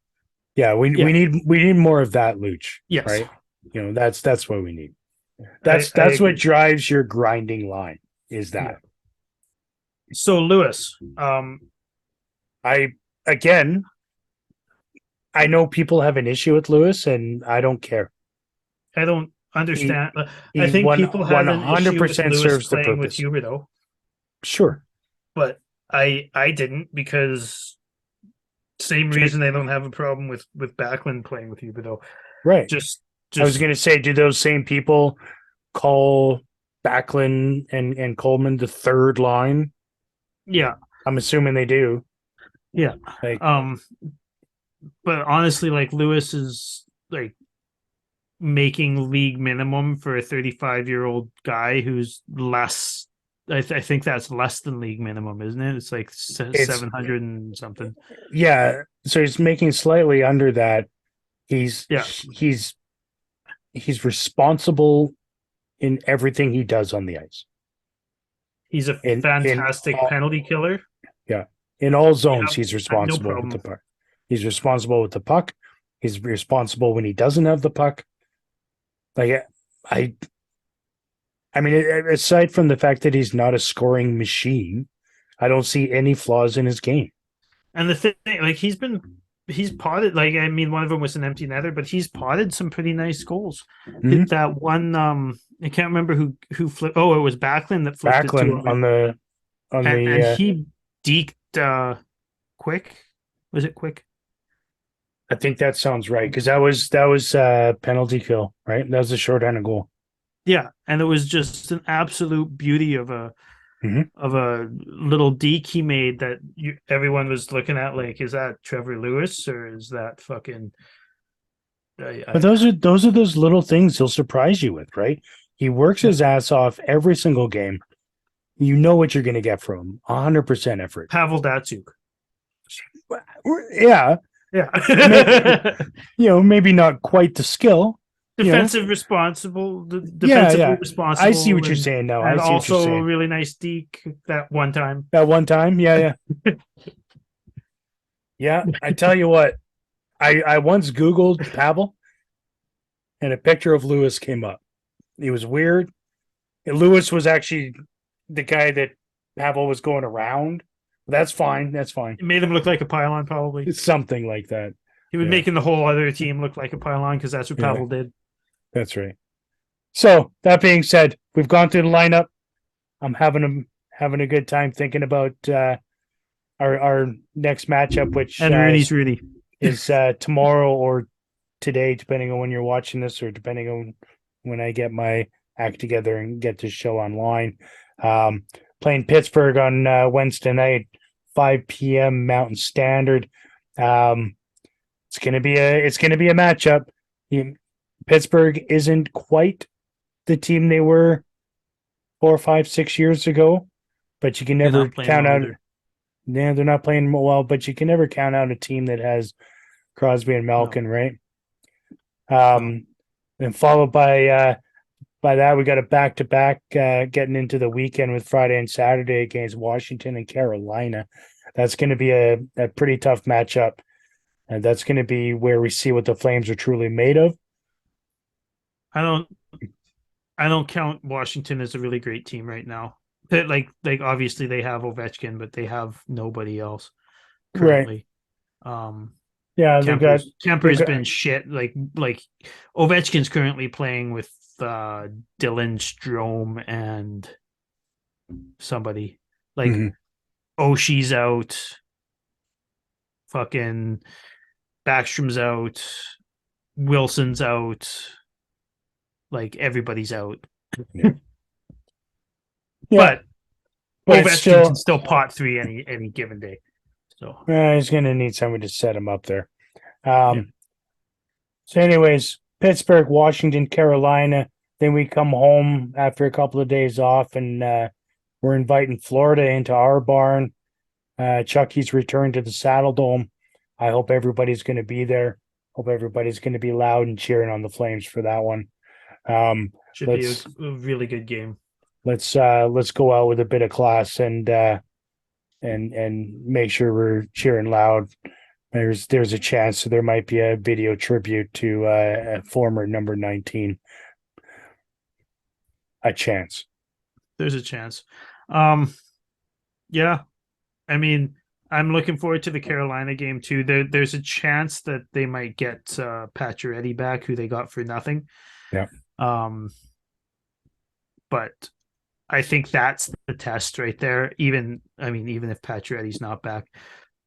yeah, we need more of that, Luch. Yes. Right. That's what we need. That's what drives your grinding line. Is that? Yeah. So Lewis, I know people have an issue with Lewis, and I don't care. I don't understand. I He think one people had an issue with 100% Lewis serves the playing with purpose. Huberto, Sure. but I didn't, because same Jake, reason I don't have a problem with Backlund playing with Huberto. right. Just I was just going to say, do those same people call Backlund and Coleman the third line? yeah, I'm assuming they do. yeah. Like, But honestly, like, Lewis is like making league minimum for a 35-year-old guy who's less. I think that's less than league minimum, isn't it? It's like it's 700 and something. yeah. So he's making slightly under that. He's Yeah. he's responsible in everything he does on the ice. He's a In fantastic all, penalty killer. yeah, in all zones, Yeah, he's I have no responsible with the problem. puck. He's responsible with the puck. He's responsible when he doesn't have the puck. Like I, I mean, aside from the fact that he's not a scoring machine, I don't see any flaws in his game. And the thing, like, he's potted. Like, I mean, one of them was an empty netter, but he's potted some pretty nice goals. Mhm. That one, I can't remember who flipped. Oh, it was Backlund that flipped it to Backlund him, on and the he deked Quick. Was it Quick? I think that sounds right because that was penalty kill, right? That was a shorthanded goal. Yeah, and it was just an absolute beauty of a Mhm. little deke he made that everyone was looking at like, is that Trevor Lewis or is that fucking? But those are those little things he'll surprise you with, right? He works his ass off every single game. You know what you're going to get from him. 100% effort. Pavel Datsuk. Yeah, Yeah. maybe not quite the skill. Defensive responsible, Yeah, defensively yeah. responsible. I see what you're saying now. I And see what you're also saying. really nice deke that one time. That one time, yeah. Yeah, I tell you what, I once Googled Pavel and a picture of Lewis came up. It was weird. And Lewis was actually the guy that Pavel was going around. That's fine. That's fine. It made him look like a pylon, probably. It's something like that. He was Yeah. making the whole other team look like a pylon because that's what Yeah. Pavel did. That's right. So that being said, we've gone through the lineup. I'm having a good time thinking about our next matchup, which And Rooney's Rooney. is tomorrow or today, depending on when you're watching this, or depending on when I get my act together and get this show online. Playing Pittsburgh on Wednesday night, 5 p.m. Mountain Standard. It's gonna be a matchup. Pittsburgh isn't quite the team they were 4, 5, 6 years ago, but you can never count out. Yeah, they're not playing well, but you can never count out a team that has Crosby and Malkin, right? And followed by that, we got a back-to-back getting into the weekend with Friday and Saturday against Washington and Carolina. That's going to be a pretty tough matchup, and that's going to be where we see what the Flames are truly made of. I don't count Washington as a really great team right now. Like obviously they have Ovechkin, but they have nobody else currently. Right. Yeah, Kemper's been shit. Like Ovechkin's currently playing with Dylan Strome and somebody. Like Oshie's out. Fucking Backstrom's out. Wilson's out. Like, everybody's out. Yeah. But Ovechkin can still still pot 3 any given day. So he's going to need somebody to set him up there. So, anyways, Pittsburgh, Washington, Carolina. Then we come home after a couple of days off, and we're inviting Florida into our barn. Chucky's return to the Saddle Dome. I hope everybody's going to be there. Hope everybody's going to be loud and cheering on the Flames for that one. Should be a really good game. Let's go out with a bit of class and make sure we're cheering loud. There's a chance there might be a video tribute to a former number 19. A chance. There's a chance. Yeah. I mean, I'm looking forward to the Carolina game too. There's a chance that they might get Pacioretty back, who they got for nothing. Yeah. But I think that's the test right there. Even if Pacioretty's not back,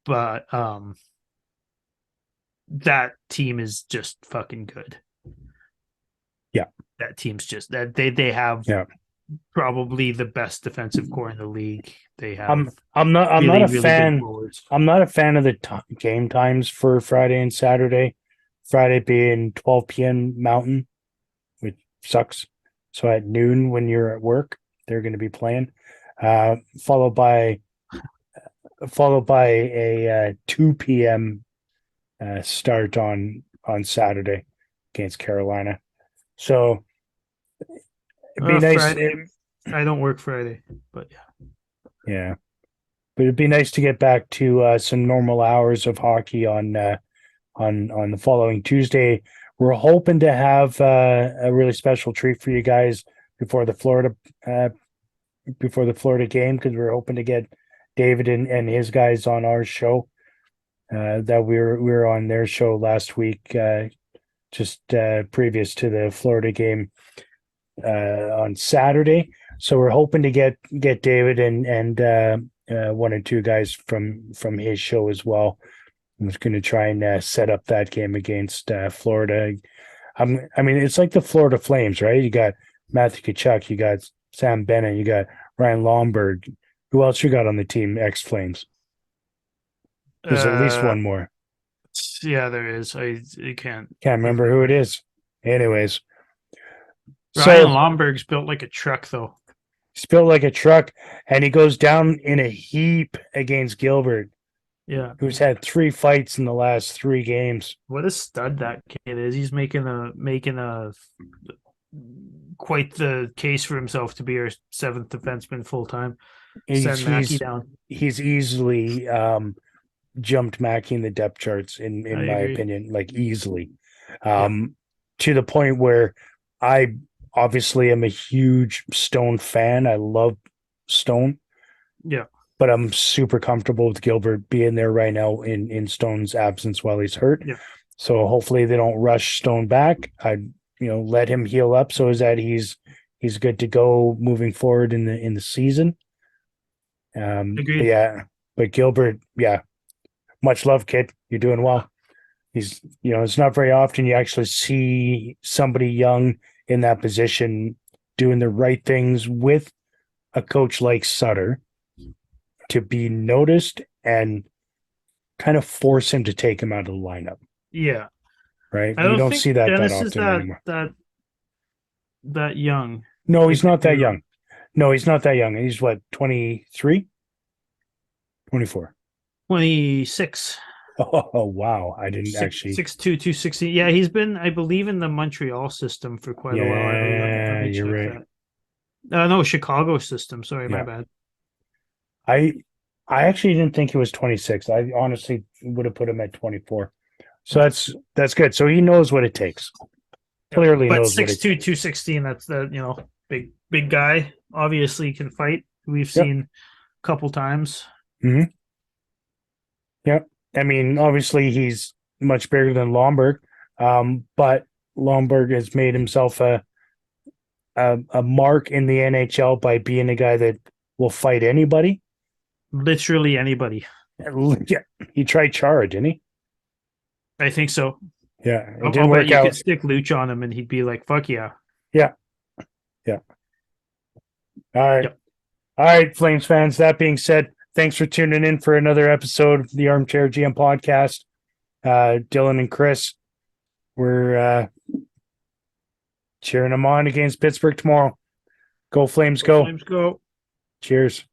but that team is just fucking good. Yeah. That team's just that they have probably the best defensive core in the league. They have I'm not really, a really fan. good forwards. I'm not a fan of the game times for Friday and Saturday. Friday being 12 p.m. Mountain, which sucks. So at noon when you're at work, they're going to be playing. Followed by a 2 p.m. Start on Saturday against Carolina. So it'd be nice. Friday, I don't work Friday, but Yeah, but it'd be nice to get back to some normal hours of hockey on the following Tuesday. We're hoping to have a really special treat for you guys before the Florida game, because we're hoping to get David and his guys on our show. That we were on their show last week, just previous to the Florida game on Saturday. So we're hoping to get David and one or two guys from his show as well. I was going to try and set up that game against Florida. I mean, it's like the Florida Flames, right? You got Matthew Tkachuk, you got Sam Bennett, you got Ryan Lomberg. Who else you got on the team? Ex-Flames. There's at least one more. Yeah, there is. I can't remember who it is. Anyways, Ryan Lomberg's built like a truck, though. He's built like a truck, and he goes down in a heap against Gilbert. Yeah, who's had 3 fights in the last 3 games. What a stud that kid is! He's making a quite the case for himself to be our 7th defenseman full time. Send Mackey down. He's easily jumped Mackey in the depth charts in my opinion, like easily. To the point where I obviously am a huge Stone fan. I love Stone. Yeah. But I'm super comfortable with Gilbert being there right now in Stone's absence while he's hurt. Yeah. So hopefully they don't rush Stone back. I let him heal up so that he's good to go moving forward in the season. Agreed. Yeah, but Gilbert, much love, kid. You're doing well. He's it's not very often you actually see somebody young in that position doing the right things with a coach like Sutter to be noticed and kind of force him to take him out of the lineup. Yeah. Right? You don't see that Dennis often is anymore. That young. No, he's not that young. No, he's not that young. He's what, 23? 24. 26. Oh, wow. I didn't actually. 6'2", 260. Yeah, he's been, I believe, in the Montreal system for quite a while. Yeah, you're right. No, Chicago system. Sorry, my bad. I actually didn't think he was 26. I honestly would have put him at 24. So that's good. So he knows what it takes. Clearly knows what it takes. 6'2", 216, that's the big guy. Obviously can fight. We've seen a couple times. Mm-hmm. Yep. I mean, obviously he's much bigger than Lomberg. But Lomberg has made himself a mark in the NHL by being a guy that will fight anybody. Literally anybody. Yeah, he tried Chara, didn't he? I think so. Yeah, it didn't work out. You could stick Luch on him, and he'd be like, "Fuck yeah." Yeah. All right, all right, Flames fans. That being said, thanks for tuning in for another episode of the ArmChair GM podcast. Dylan and Chris, we're cheering them on against Pittsburgh tomorrow. Go Flames, go! Flames, go! Cheers.